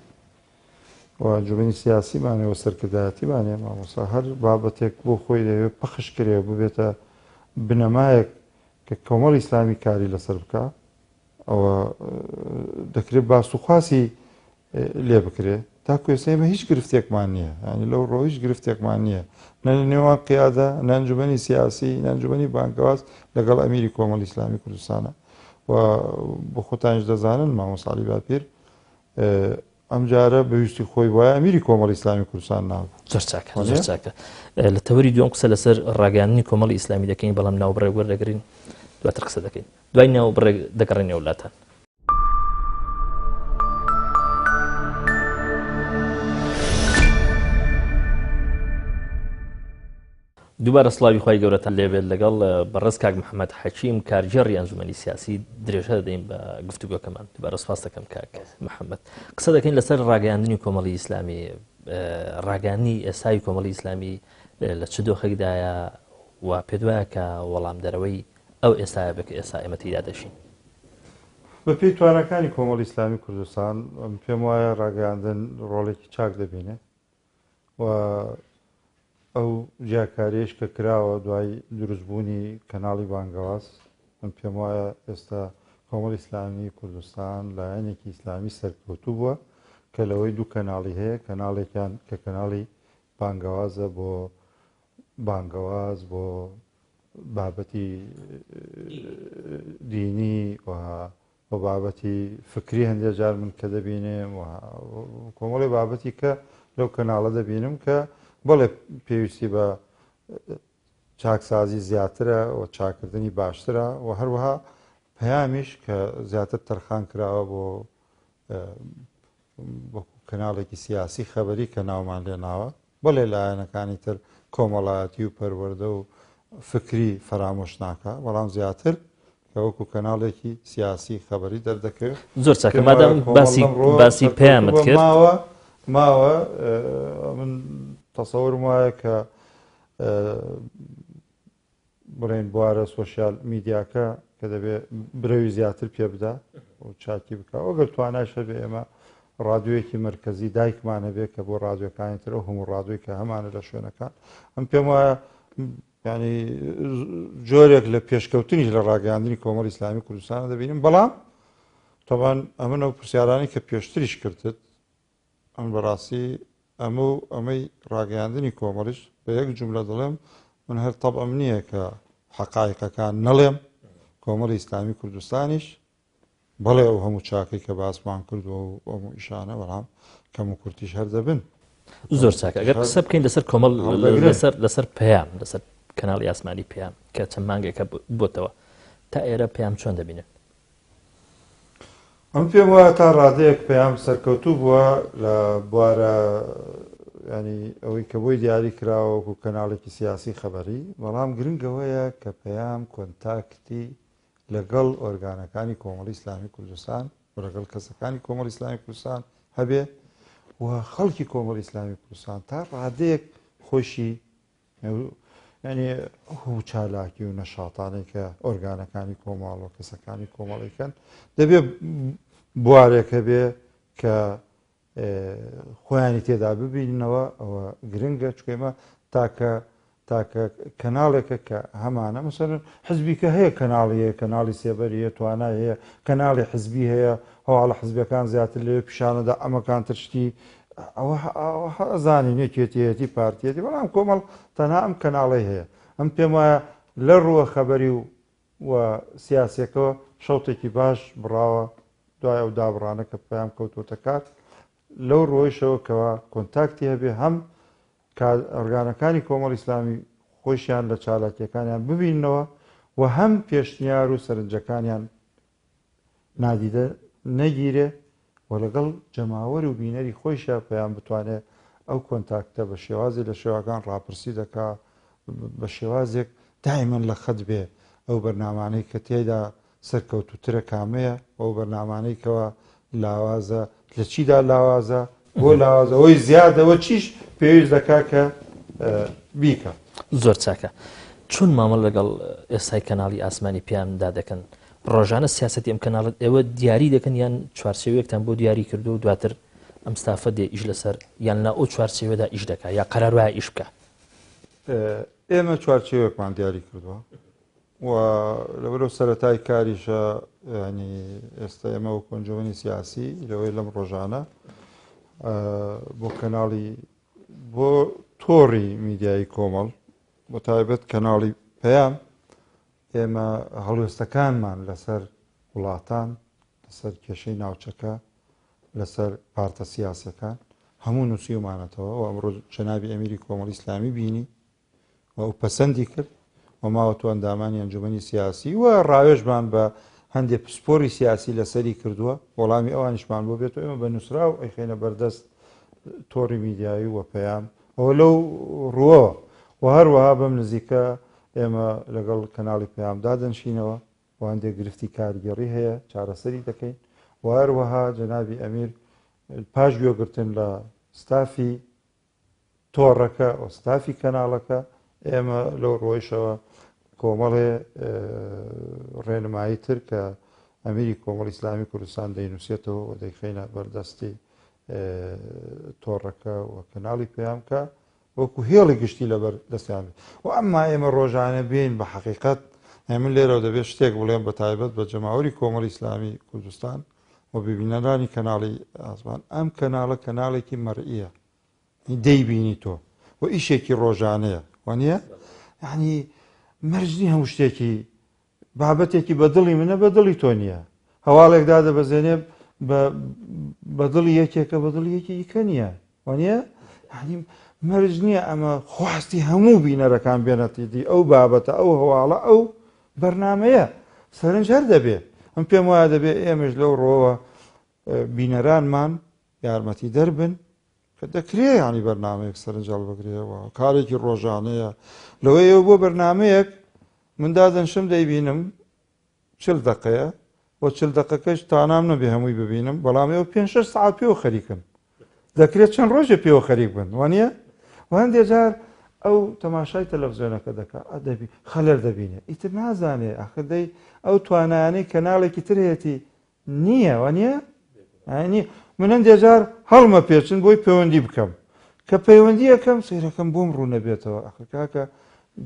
B: و ئەنجومەنی سیاسیمانەوە سەرکردایەتیمانێ مامۆستا هەر بابەتێک بۆ خۆی دەوێت پەخش کرێ ببێتە بنەمایەک کە کۆمەڵی ئیسلامی کاری لەسەر بکە ئەوە دەکرێت باسوخواسی لێ بکرێت تاکو ئێستا ئێمە هیچ گرفتێکمان نییە ینی لەو ڕۆ هیچ گرفتێکمان نییە نە لە نێوان قیادە نە ئەنجومەنی سیاسی نە ئەنجومەنی بانگەواز لەگەڵ ئەمیری کۆمەڵی ئیسلامی کوردستانە و بۆ خۆتانیش دەزانن مامۆ سەعدی باپیر ئەم جارە بەویستی خۆی وایە ئەمیری کۆمەڵی ئیسلامی کوردستان نابوو
A: زۆر چاکە لە تەوەری دوم قسە لەسەر ڕاگەیاندنی کۆمەڵی ئیسلامی دەکەین بەڵام ناوبڕێک وەردەگرین دواتر قسە دەکەین دوای ناوبڕێک دەگەڕێنێ وڵاتان دووبارە سڵاوی خی گەورەتان لێبێت لەگەڵ بەڕێز کاک محەممەد حەکیم کارژێڕی ئەنجومەنی سیاسی درێژە دەدەین بە گفتوگۆکەمان دووبارە سپاس دەکەم کاک محەممەد قسە دەکەین لەسەر ڕاگەیاندنی کۆمەڵی ئیسلامی ڕاگەاندنی ئێستای کۆمەڵی ئیسلامی لە چ دۆخێکدایە و پێ وایە کە وەڵام دەرەوەی ئەو ئێستاە بکە ئێستا ئێمە تێدا دەشین
B: بە پێی توانەکانی کۆمەڵی ئیسلامی کوردستان پێم وایە ڕاگەیاندن ڕۆڵێکی چاک دەبینێ و ئەو جیاکاریش کە کراوە دوای دروستبوونی کەناڵی بانگەواز من پێم وایە ئێستا کۆمەڵی ئیسلامی کوردستان لایەنێکی ئیسلامی سەرکەوتوو بووە کە لەوەی دوو کەناڵی هەیە کەناڵێکیان کە کەناڵی بانگەوازە بۆ بانگەواز بۆ بابەتی دینی و بە بابەتی فکری هەندێک جار من کە دەبینێم کۆمەڵی بابەتی کە لەو کەناڵە دەبینم کە بەڵێ پێویستی بە چاکسازی زیاترە و چاکردنی باشترە و هەروەها پەیامیش کە زیاتر تەرخان کراوە بۆ کەناڵێکی سیاسی خەبەری کە ناومان لێناوە بەڵێ لایەنەکانی تر کۆمەڵایەتی و پەروەردە و فکری فرامۆش ناکە بەڵام زیاتر کە وەکو کەناڵێکی سیاسی خەبەری دەردەکەوێت
A: زۆر چاکە مادام باسی پەیامت کرد
B: ماوە من تەسەورم وایە کە بڕێن بوارە سۆشیال میدیاکە کە دەبێت برەوی زیاتر پێ بدا و چاکی بکە ئەگەر توانایشە بێ ئێمە ڕادیۆیەکی مرکزی دایکمانە بێت کە بۆ ڕادیۆکانی تر هەموو ڕادیۆی کە هەمانە لە شوێنەکان ئەم پێم وایە ینی جۆرێک لە پێشکەوتنیش لە ڕاگەاندنی کۆمەڵی ئیسلامی کوردستانە دەبینیم بەڵام تەبان ئەمە پرسیارانی کە پێشتریش کردت ئەم بەڕاستی ئەمەی ڕاگەاندنی کۆمەڵیش بە یەک جملە دەڵێم من هەر تەبعم نییە کە حەقایقەکان نەڵێم کۆمەڵی ئیسلامی کوردستانیش بەڵێ ئەو هەموو چاکەی کە باسمان کردووە و هەموو ئیشانە بەڵام کەم و کورتیش هەر دەبن
A: زۆر چاکە ئەگەر قسە بکەین لەسەر کۆمەڵ لەسەر پەیام لەسەر کەناڵی ئاسمانی پەیام کە چەند مانگێکە بۆتەوە تا ئێرە پەیام چۆن دەبینن
B: ئەم پێم وایە تا ڕادەیەک پەیام سەرکەوتوو بووە لە بوارە ینی ئەوەی کە بۆی دیاری کراوە و کەناڵێکی سیاسی خەبەری بەڵام گرنگەوەیە کە پەیام کۆنتاکتی لەگەڵ ئۆرگانەکانی کۆمەڵی ئیسلامی کوردستان و لەگەڵ کەسەکانی کۆمەڵی ئیسلامی کوردستان هەبێ و خەڵکی کۆمەڵی ئیسلامی کوردستان تا ڕادەیەک خۆشی ینی هەموو چالاکی و نەشاتانەی کە ئۆرگانەکانی کۆمەڵ و کەسەکانی کۆمەڵیکەن دەبێت بوارێکە بێ کە خۆیانی تێدا ببینەوە ئەوە گرنگە چکێمە تاکە کەناڵێکە کە هەمانە مەسەرن حزبیکە هەیە کەناڵیە کەناڵی سێبەریە توانای هەیە کەناڵی حزبی هەیە هەواڵە حزبەکان زیاتر لێ پیشانەدا ئەمەکان ترشتی ئەوە ئەزانی نێکێتیەتی پارتیەتی بەڵام کۆمەڵ تەنها ئەم کەناڵی هەیە ئەم پێم وایە لە ڕووە خەبەری و سیاسەکەەوە شەوتێکی باش بڕاوە دوای ئەو دابڕانە کە پەیام کەوتوتە کات لەو ڕۆیشەوە کەەوە کۆنتاکتی هەبێ هەم ئۆرگانەکانی کۆمەڵی ئیسلامی خۆشیان لە چالاکیەکانیان ببینەوە و هەم پێشنیار و سەرنجەکانیان نادیدە نەگیرێ و لەگەڵ جەماوەر و بینەری خۆشیان پەیام بتوانێت ئەو کۆنتاکتە بە شێوازی لە شێوەکان ڕاپرسی دەکا بە شێوازێک دایمەن لە خەت بێ ئەو بەرنامانەی کە تێدا سەرکەوتوترە کامەیە ئەو بەرنامانەی کەەوە لاوازە لە چیدا لاوازە بۆ لاوازەوەی زیادەوە چیش پێویست دەکا کە بیکە
A: زۆر چاکە چون مامەڵ لەگەڵ ئێستای کەناڵی ئاسمانی پەیامدا دەکەن ڕۆژانە سیاسەتی ئەم کەناڵت ئێوە دیاری دەکەن یان چوارچێوەیەکتان بۆ دیاری کردو و دواتر ئەم ستافە دێ ئیش لەسەر یان نا ئەو چوارچێوەدا ئیش دەکات یا قەرار وایە ئیش بکە
B: ئێمە چوارچێوەکمان دیاری کردووە و لەبەرەوە سەرەتای کاریشە ینی ئێستا ئێمە و کۆنجەوەنی سیاسی لەوەی لەم ڕۆژانە بۆ کەناڵی بۆ تۆڕی میدیایی کۆمەڵ بۆ تایبەت کەناڵی پەیام ئێمە هەڵوێستەکانمان لەسەر وڵاتان لەسەر کێشەی ناوچەکە لەسەر پارتە سیاسەکان هەموو نووسیمانەتەوە و ئەمڕۆ جەنابی ئەمیری کۆمەڵی ئیسلامی بینی و ئەو پەسەندی کرد و ماوە تو ئەندامانی ئەنجومەنی سیاسی و ڕاوێژمان بە هەندێک پسپۆری سیاسی لەسەری کردووە وەڵامی ئەوانیشمان بۆ بێت ئێمە بە نووسرا و ئەیخێنە بەردەست تۆڕی میدیایی و پەیام ئەوە لەو ڕووەوە و هەروەها بەم نزیکە ئێمە لەگەڵ کەناڵی پەیامدا دەنشینەوە و هەندێک گرفتی کاریگەڕی هەیە چارەسەری دەکەین و هەروەها جەنابی ئەمیر پاش گوێگرتن لە ستافی تۆڕەکە و ستافی کەناڵەکە ئێمە لەو ڕۆیشەوە کۆمەڵێ ڕێنمایی تر کە ئەمیری کۆمەڵی ئیسلامی کوردستان دەینووسێتەوە و دەیخینە بەردەستی تۆڕەکە و کەناڵی پەیامکە وەکو هێڵی گشتی لەبەر دەستیان و ئەمما ئێمە ڕۆژانە بین بە حەقیقەت ئێمە لێرەوە دەبێت شتێک بڵێن بە تایبەت بە جەماوەری کۆمەڵی ئیسلامی کوردستان و ببینەرانی کەناڵی ئاسمان ئەم کەناڵە کەناڵێکی مەرئیە دەیبینی تۆ و ئیشێکی ڕۆژانەیە وانە یعنی مەرجنی هەموو شتێکی بابەتێکی بەدڵی منە بەدڵی تۆ نییە هەواڵێکدا دەبەزێنێ بە دڵی یەکێکە بە دڵی یەکێکە نییە وانە مەرج نییە ئەمە خواستی هەموو بینەرەکان بێنەتیدی ئەو بابەتە ئەو هەواڵە ئەو بەرنمەیە سەرنج هەر دەبێ ئەم پێم وایە دەبێ ئێمەش لەو ڕۆوە بینەرانمان یارمەتی دەربن کە دەکرێت ینی بەرنمەیەک سەرنجال بگرێەوە کارێکی ڕۆژانەیە لەوەی ئەو بۆ بەرنمەیەک مندا دەنشم دەیبینم 40 دقەیە بۆ 40 دقەکەش تانام نەبێ هەمووی ببینم بەڵام ئەوە 5-6 ساعت پێوە خەریکن دەکرێت چەند ڕۆژە پێوە خەریک بن وانە هەندێک جار ئەو تەماشای تەلەڤیزیۆنەکە دەکات دەبی خەلەر دەبینێ ئیتر نازانێ ئەخدەی ئەو توانایانەی کەناڵێکی ترێتی نییە وانە من هەندێک جار هەڵمە پێچن بۆی پەیوەندی بکەم کە پەیوەندی یەکەم سیرەکەم بۆم ڕوو نەبێتەوە ئەخکاکە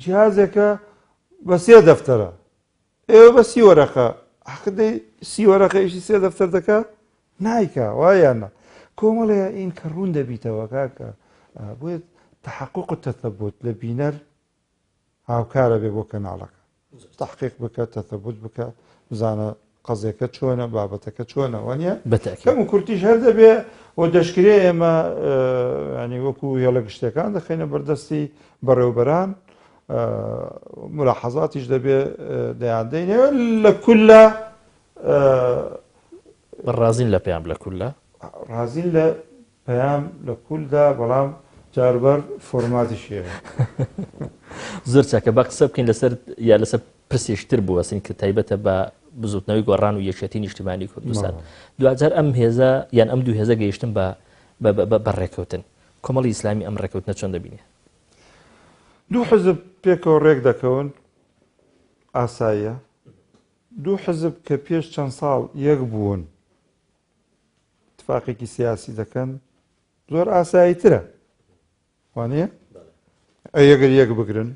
B: جیازێکە بە 3 دەفتەرە ئێوە بە 30 وەرەقە ئەخدەی 30 وەرەقەیشی 3 دەفتەر دەکات نایکە وایانە کۆمەڵەیە ئین کە ڕوون دەبیتەوە کاکە بۆیە تحقق و تەثەبوت لە بینەر هاوکارە بێ بۆ کەناڵەکە تحقیق بکە تەثەبوت بکە بزانە قەزێکە چۆنە بابەتەکە چۆنە وانە کەم و کورتیش هەر دەبێ و دەشکرێ ئێمە ینی وەکو هێڵە گشتەکان دەخینە بەردەستی بەڕێوبەران ملاحەزاتیش دەبێ دەیاندەینێ لە کولە
A: ڕازین لە پێیان لە کولە
B: ڕازین لە پەیام لە کولدا بەڵام جاربەر فۆرماتیشیەوە
A: زۆر چاکە بە قسە بکەین لەسەر یا لەسەر پرسێشتر بوەسین کە تایبەتە بە بزوتنەوەی گۆڕان و یەکێتی نیشتیمانی کوردستان دوجار ئەم هێزە یان ئەم دوو هێزە گەیشتن بە ڕێکەوتن کۆمەڵی ئیسلامی ئەم ڕێکەوتنە چۆن دەبینێ
B: دوو حزب پێکەوە ڕێک دەکەون ئاساییە دوو حزب کە پێش چەند ساڵ یەک بوون اتفاقێکی سیاسی دەکەن زۆر ئاساییترە وانە ئەگەر یەک بگرن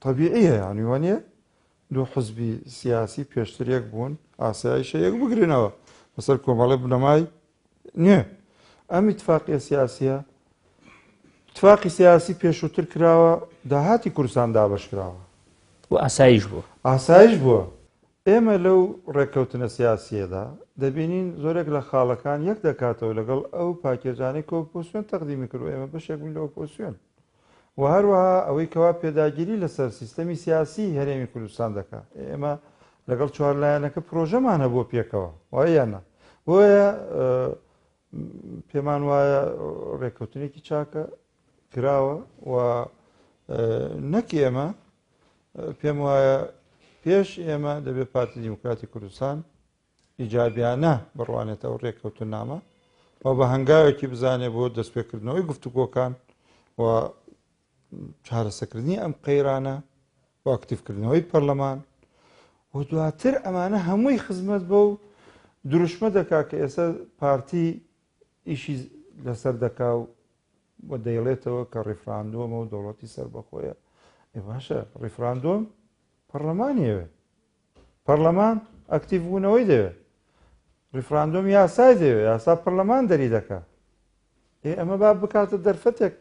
B: طبیعیە ینی وانە دوو حزبی سیاسی پێشتر یەک بوون ئاساییشە یەک بگرنەوە بەسەر کۆمەڵی بنەمای نییە ئەم اتفاقیە سیاسیە اتفاقی سیاسی پێشووتر کراوە داهاتی کوردستان دابەش کراوە
A: و ئاسایش بوو
B: ئاسایش بووە ئێمە لەو ڕێککەوتنە سیاسیەدا دەبینین زۆرێک لە خاڵەکان یەک دەکاتەوە لەگەڵ ئەو پاکێجانەی کە ئۆپۆزسیۆن تەقدیمی کردو ئێمە بەشێک بووین لە ئۆپۆزسیۆن و هەروەها ئەوەی کەوا پێداگیری لەسەر سیستەمی سیاسی هەرێمی کوردستان دەکات ئێمە لەگەڵ چوارلایەنەکە پرۆژەمان هەبووە پێکەوە وایەنە بۆیە پێمان وایە ڕێککەوتنێکی چاکە کراوە و نەکی ئێمە پێم وایە پێش ئێمە دەبێت پارتی دیموکراتی کوردستان ئیجابیانە بڕوانێتەوە ڕێککەوتنامە و بە هەنگاوێکی بزانێ بۆ دەستپێکردنەوەی گفتوگۆکان و چارەسەکردنی ئەم قەیرانە و ئاکتیڤکردنەوەی پەرلەمان و دواتر ئەمانە هەمووی خزمەت بە و دروشمە دەکا کە ئێستا پارتی ئیشی لەسەر دەکا و دەیڵێتەوە کە ڕیفراندۆمە و دەوڵەتی سەربەخۆیە باشە ڕیفراندۆم پەرلەمانیەوێ پەرلەمان ئەکتیڤ بوونەوەی دەوێت ڕیفراندۆم یاسای دەوێت یاسا پەرلەمان دەری دەکا ئەمە با بکاتە دەرفەتێک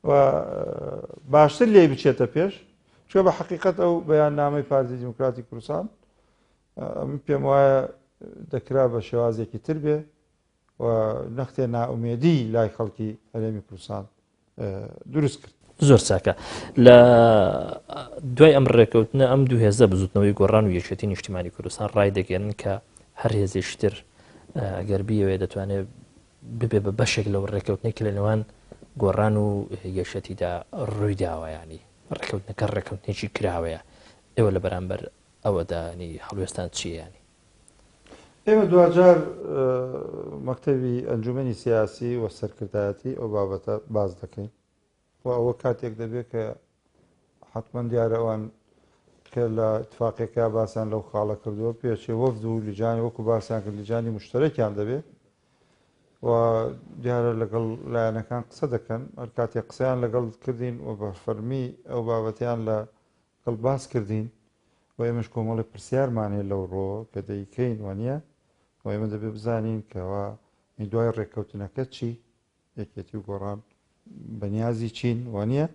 B: و باشتر لێ بچێتە پێش چۆ بە حقیقەت ئەو بەیاننامەی پارتی دیموکراتی کوردستان پێم وایە دەکرا بە شێوازێکی تر بێ و نەختێ نائومێدی لای خەڵکی هەرێمی کوردستان دروست کرد
A: زۆر چاکە لە دوای ئەم ڕێکەوتنە ئەم دوو هێزە بزوتنەوەی گۆڕان و یەکێتی نیشتیمانی کوردستان ڕای دەگەێنن کە هەر هێزێشتر گەربیەوەی دەتوانێت ببێ بە بەشێک لەو ڕێکەوتنێکی لە نێوان گۆڕان و یەشەتیدا ڕووی داوایانی ڕێکەوتنەکە ڕێکەوتنێکی کراوەیە ئێوە لە بەرامبەر ئەوەدانی هەڵوێستان چییانی
B: ئێمە دوجار مەکتەبی ئەنجومەنی سیاسی و سەرکردایەتی ئەو بابەتە باز دەکەین و ئەوە کاتێک دەبێت کە حتمما دیارە ئەوان کە لە اتفاقێکا باسان لەو خاڵە کردووە پێچێ وەفد و لیجانی وەکو باسان کرد لیجانی مشترەکیان دەبێت و دیارە لەگەڵ لایەنەکان قسە دەکەن هەر کاتێک قسەیان لەگەڵ کردین و بە فەرمی ئەو بابەتیان لەگەڵ باس کردین و ئێمەش کۆمەڵی پرسیارمانێ لەو ڕۆ کە دەیکەین وانە و ئێمە دەبێت بزانین کەەوە دوای ڕێککەوتنەکە چی یەکێتی و گۆڕان بەنیازی چین وانە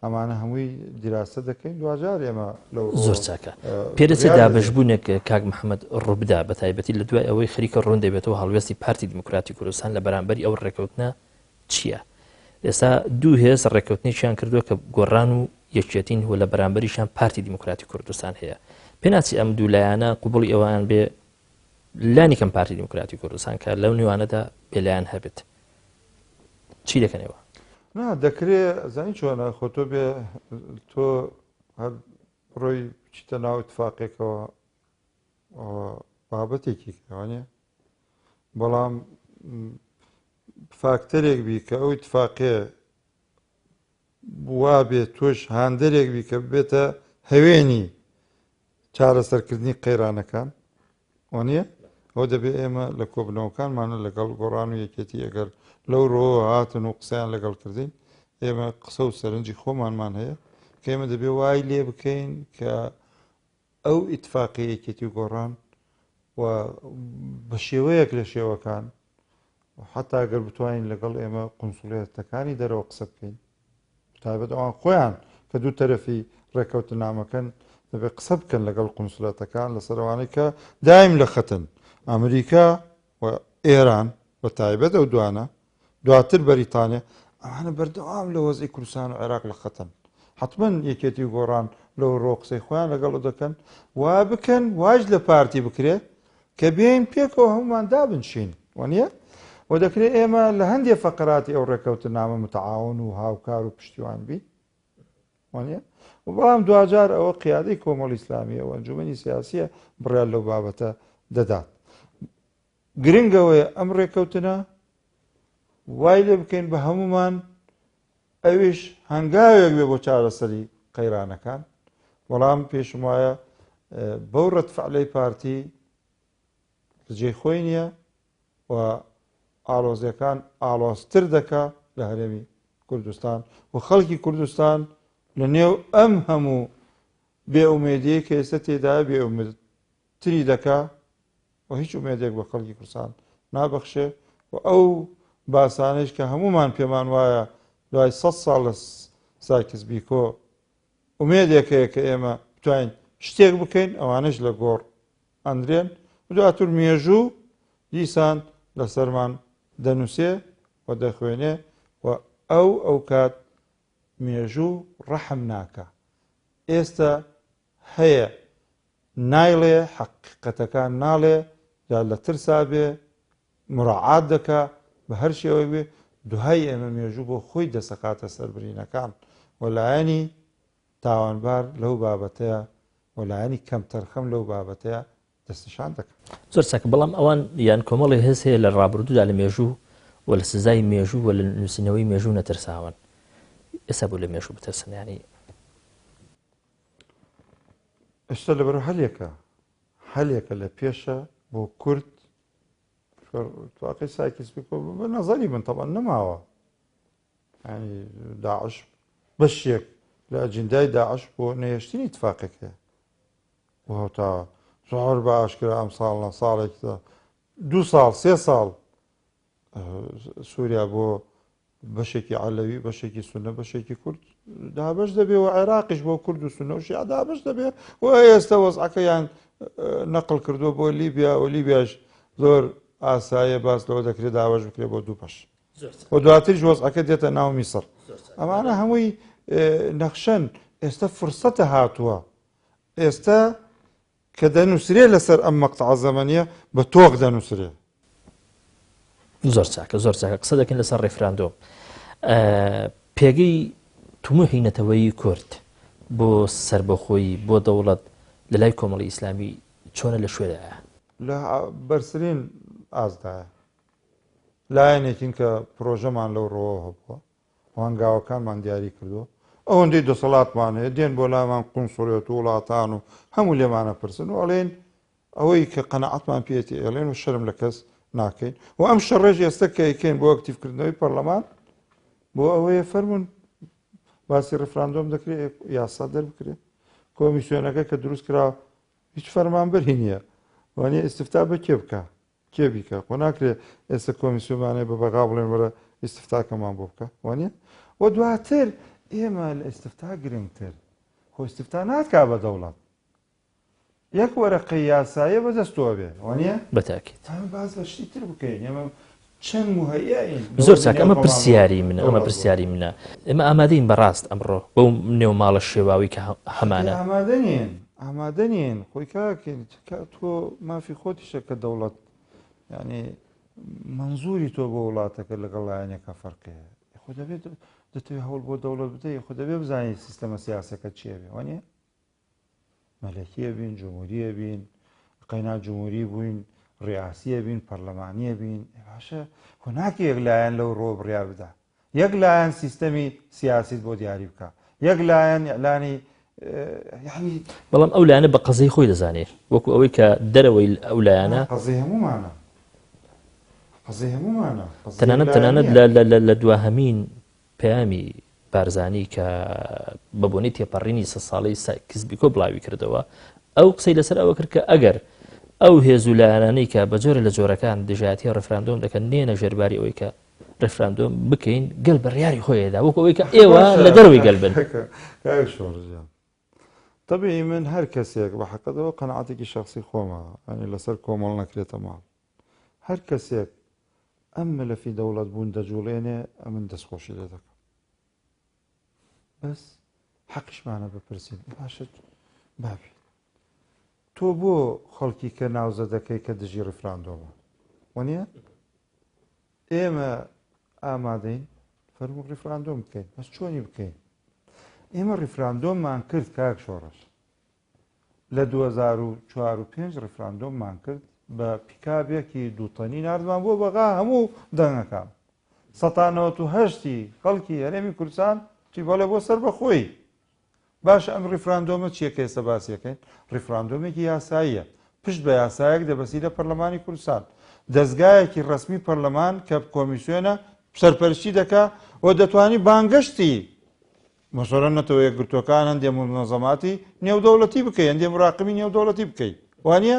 B: ئەمانە هەمووی دیراسە دەکەین دوجار ئێمە لەو
A: زۆر چاکە پێرەچە دابەشبوونێک کاک محەممەد ڕووبدا بە تایبەتی لە دوای ئەوەی خەریکە ڕوون دەبێتەوە هەڵوێستی پارتی دیموکراتی کوردستان لە بەرامبەری ئەو ڕێکەوتنە چییە؟ ئێستا دوو هێز ڕێکەوتنێکیان کردووە کە گۆڕان و یەکێتین و لە بەرامبەریشان پارتی دیموکراتی کوردستان هەیە پێناچی ئەم دوو لایەنە قوبڵی ئەوان بێ لانی کەم پارتی دیموکراتی کوردستان کە لەو نێوانەدا بێلایەن هەبێت چی دەکەنەوە؟
B: نا دەکرێت زانی چۆنە خۆ تۆ بێ تۆ هەر ڕۆی بچیتە ناو اتفاقێکەوە بابەتێکی کەوانێ بەڵام فاکتەرێک بی کە ئەو اتفاقێ وا بێت تۆش هاندەرێک بی کە بێتە هەوێنی چارەسەرکردنی قەیرانەکان وانە ئەو دەبێت ئێمە لە کۆبنەوەکانمانە لەگەڵ گۆڕان و یەکێتی ئەگەر لەو ڕۆ هاتن و قسەیان لەگەڵ کردین ئێمە قسە و سەرنجی خۆمانمان هەیە کە ئێمە دەبێ وای لێ بکەین کە ئەو ئیتفاقی یەکێتی و گۆڕان و بە شێوەیەک لە شێوەکان حتا ئەگەر بتوانین لەگەڵ ئێمە قونسوڵێتەکانی دەرەوە قسە بکەین تایبەت ئەوان خۆیان کە دوو تەرەفی ڕێکەوتنامەکەن دەبێت قسە بکەن لەگەڵ قونسوڵەتەکان لەسەرەوانەی کە دایم لە خەتن ئەمریکا و ئێران بە تایبەت ئەو دوانە دواتر بەریتانیا ئەمانە بەردەوام لە وەزعی کوردستان و عێراق لە خەتن حتمما یەکێتی گۆڕان لەو ڕۆ قسەی خۆیان لەگەڵ دەکەن وا بکەن واج لە پارتی بکرێت کە بێین پێکەوە هەمومان دابنشین وانە و دەکرێت ئێمە لە هەندێک فەقراتی ئەو ڕێکەوتنامە متعاون و هاوکار و پشتیوان بین وانە و بەڵام دوجار ئەوە قیادەی کۆمەڵی ئیسلامیە و ئەنجومەنی سیاسیە بڕیار لەو بابەتە دەدات گرنگەوەی ئەم ڕێکەوتنە وای لێ بکەین بە هەمومان ئەویش هەنگاوێک بێ بۆ چارەسەری قەیرانەکان بەڵام پێشم وایە بەو ڕەتفعلەی پارتی جێی خۆی نییە و ئاڵۆزیەکان ئاڵۆزتر دەکا لە هەرێمی کوردستان و خەڵکی کوردستان لە نێو ئەم هەموو بێئومێدیە کە ئێستا تێدا بێئومێدتری دەکا و هیچ ئومێدێک بە خەڵکی کوردستان نابەخشێ و ئەو باسانش کە هەمومان پێمان وایە دوای 100 ساڵ لە ساکس بیکۆ ئومێدێکەیە کە ئێمە بتوانین شتێک بکەین ئەوانش لە گۆڕ ئەندرێن دواتر مێژوو دیسان لەسەرمان دەنووسێ و دەخوێنێ و ئەو کات مێژوو ڕەحم ناکە ئێستا هەیە نایڵێ حەقیقەتەکان ناڵێ یا لە ترسا بێ مراعات دەکا بە هەر شێوەی بێ دوای ئێمە مێژوو بۆ خۆی دەسەقاتە سەربرینەکان وەلایەنی تاوانبار لەو بابەتەیە وەلایەنی کەم تەرخەم لەو بابەتەیە دەستنیشان دەکەن
A: زۆر چاکە بەڵام ئەوان یان کۆمەڵی هەز هەیە لە ڕابردوودا لە مێژوو و لە سزای مێژوو و لە نووسینەوەی مێژوو نەترساون ئێستا بۆ لە مێژوو بترسن ینی
B: ئێستا لەبەر هەلێکە لە پێشە بۆ کورد واقعی ساکس بیکۆ بە نەزەری من تەبەن نەماوە ینی داعش بەشێک لە ئەجندای داعش بۆ نەهێشتنی اتفاقێکە بۆ تا زۆر باشکرا ئەم ساڵە ساڵێکدا 2 ساڵ 3 ساڵ سووریا بۆ بەشێکی عەلەوی بەشێکی سونە بەشێکی کورد دابش دەبێ و عێراقیش بۆ کورد و سونە و شیعە دابش دەبێ و ئێستا وەزعەکەیان نەقل کردووە بۆ لیبیا و لیبیاش زۆر ئاسایە باس لەوە دەکرێت داواش بکرێت بۆ دوو پەش و دواتریش وەزعەکە دێتە ناو میسر ئەمانە هەمووی نەخشەن ئێستا فرسەتە هاتووە ئێستا کە دەنووسرێ لەسەر ئەم مەقتەعە زەمەنیە بە تۆق دەنووسرێ
A: زۆر چاکە قسە دەکەن لەسەر ڕێفراندۆم پێگەی توموحینەتەوەی کورد بۆ سربەخۆیی بۆ دەوڵەت لە لای کۆمەڵی ئیسلامی چۆنە لە شوێدایە
B: لە بەرزترین ئازدایە لایەنێکین کە پرۆژەمان لەو ڕۆوە هەبووە هەنگاوەکانمان دیاری کردووە ئەوەندەی دەسەڵاتمان هەیە دێن بۆ لایمان قونسوڵێت و وڵاتان و هەموو لێمانە پرسن و ئەڵێن ئەوەی کە قەنەعەتمان پێێتی ئەڵێن و شەرم لە کەس ناکەین و ئەم شەڕێژ ئێستا کە یکەین بۆ ئەکتیڤکردنەوەی پەرلەمان بۆ ئەوەیە فەرمونون باسی ڕفراندۆم دەکرێت یاسا دەربکرێت کۆمیسیۆنەکە کە دروست کراوە هیچ فەرمانبەری نییە وانە ئیستفتا بە کێ بکە کێ بیکە خۆ ناکرێت ئێستا کۆمیسیۆمانێ بە بەغا بڵێن وەرە ئیستفتاکەمان بۆ بکە وانە و دواتر ئێمە لە ئێستفتا گرنگتر خۆ ئێستفتا ناتکا بە دەوڵەت یەک وەرەقەی یاسایە بەدەستەوە بێ وانە
A: بەتاکید
B: ئەمە باز بە شتی تر بکەین ئێمە چەند مهەیەین
A: زۆر چاک ئەمە پرسیاری منە ئەمە پرسیاری منە ئێمە ئامادەین بەڕاست ئەمڕۆ بەو نێوماڵە شێواوی کە هەمانە
B: ئامادە نین خۆی کاکەین تۆ مافی خۆتیشە کە دەوڵەت یعنی منزوری تۆ بۆ وڵاتەکە لەگەڵ لایەنێکە فەرقەیە خۆ دەبێت دەتەوێت هەوڵ بۆ دەوڵەت بدەیت خۆ دەبێت بزانین سیستەمە سیاسەکە چیە بێ وانە مەلەکیە بین جمهوریە بین قەینا جمهوری بووین ڕیاسیە بین پەرلەمانیە بین باشە خۆ ناکە یەک لایەن لەو ڕۆ بڕیار بدە یەک لایەن سیستەمی سیاسیت بۆ دیاری بکە یەک لایەن ئەلانی یعنی
A: بەڵام ئەو لایەنە بە قەزەی خۆی دەزانێت وەکو ئەوەی کە دەرەوەی ئەو لایەنە
B: قەزەی هەمومانە
A: تەنانەت لە دواهەمین پەیامی بارزانی کە بەبوونی تێپەڕینی سە ساڵەی کزبیکۆ بڵاوی کردەوە ئەو قسەی لەسەر ئەوە کرد کە ئەگەر ئەو هێز و لایەنانەی کە بە جۆرە لە جۆرەکان دژایەتی ڕێفراندۆم دەکەن نێنە ژێرباری ئەوەی کە ڕێفراندۆم بکەین گەل بەڕیاری خۆیەدا وەکو ئەوەی کە ئێوە لە دەروی گەلبن
B: شۆڕژیان طبعی من هەر کەسێک بە حەقەتەوە قەنەعەتێکی شخصی خۆمە ئەنی لەسەر کۆمەڵ نەکرێتە ماڵ هەر کەسێک ئەم مەلەفی دەوڵەت بوون دەجوڵێنێ ئەمن دەستخۆشی لێ دەکەم بەس حەقیشمانە بپرسین باشە بابێت تۆ بۆ خەڵکی کە ناوزە دەکەی کە دژی ڕفراندۆمە وانە ئێمە ئامادەین فەرمو ڕفراندۆم بکەین بەس چۆنی بکەین ئێمە ڕفراندۆممان کرد کاک شۆڕش لە 2004 و 5 ڕفراندۆممان کرد بە پیکابێکی دووتەنی نردمان بۆ بەغا هەموو دەنگەکان 1970 خەڵکی هەرێمی کوردستان چی بەڵێ بۆ سەر بەخۆی باش ئەم ڕفراندۆمە چیەکە ئێستا باسیەکەین ڕفراندۆمێکی یاساییە پشت بە یاسایەک دەبەسی لە پەرلەمانی کوردستان دەستگایەکی ڕسمی پەرلەمان کە کۆمیسیۆنە سەرپەرشتی دەکا و دەتوانی بانگەشتی مەسەڵەن نەتەوە یەکگرتوەکان هەندێک منەظەماتی نێودەوڵەتی بکەی هەندێک مراقبی نێودەوڵەتی بکەی وانە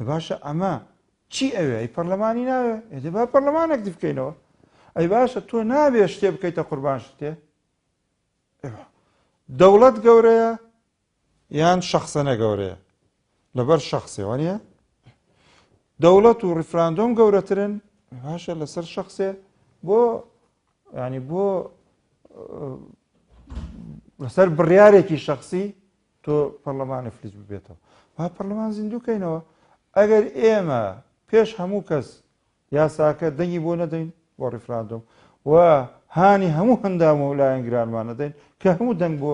B: باشە ئەمە چی ئەوێ ئەی پەرلەمانی ناوێ ئێدە با پەرلەمانێک دی بکەینەوە ئەی باشە تۆ نابێ شتێ بکەیتە قوربان شتێ دەوڵەت گەورەیە یان شەخسەنە گەورەیە لەبەر شەخسێ وانە دەوڵەت و ڕفراندۆم گەورەترن باشە لەسەر شەخسێ بۆ ینی بۆ لەسەر بڕیارێکی شەخسی تۆ پەرلەمانی فلیج ببێتەوە وا پەرلەمان زیندووکەینەوە ئەگەر ئێمە پێش هەموو کەس یاساکە دەنگی بۆ نەدەین بۆ ڕفراندۆم و هانی هەموو هەندام و لایەن گرانمان نەدەین کە هەموو دەنگ بۆ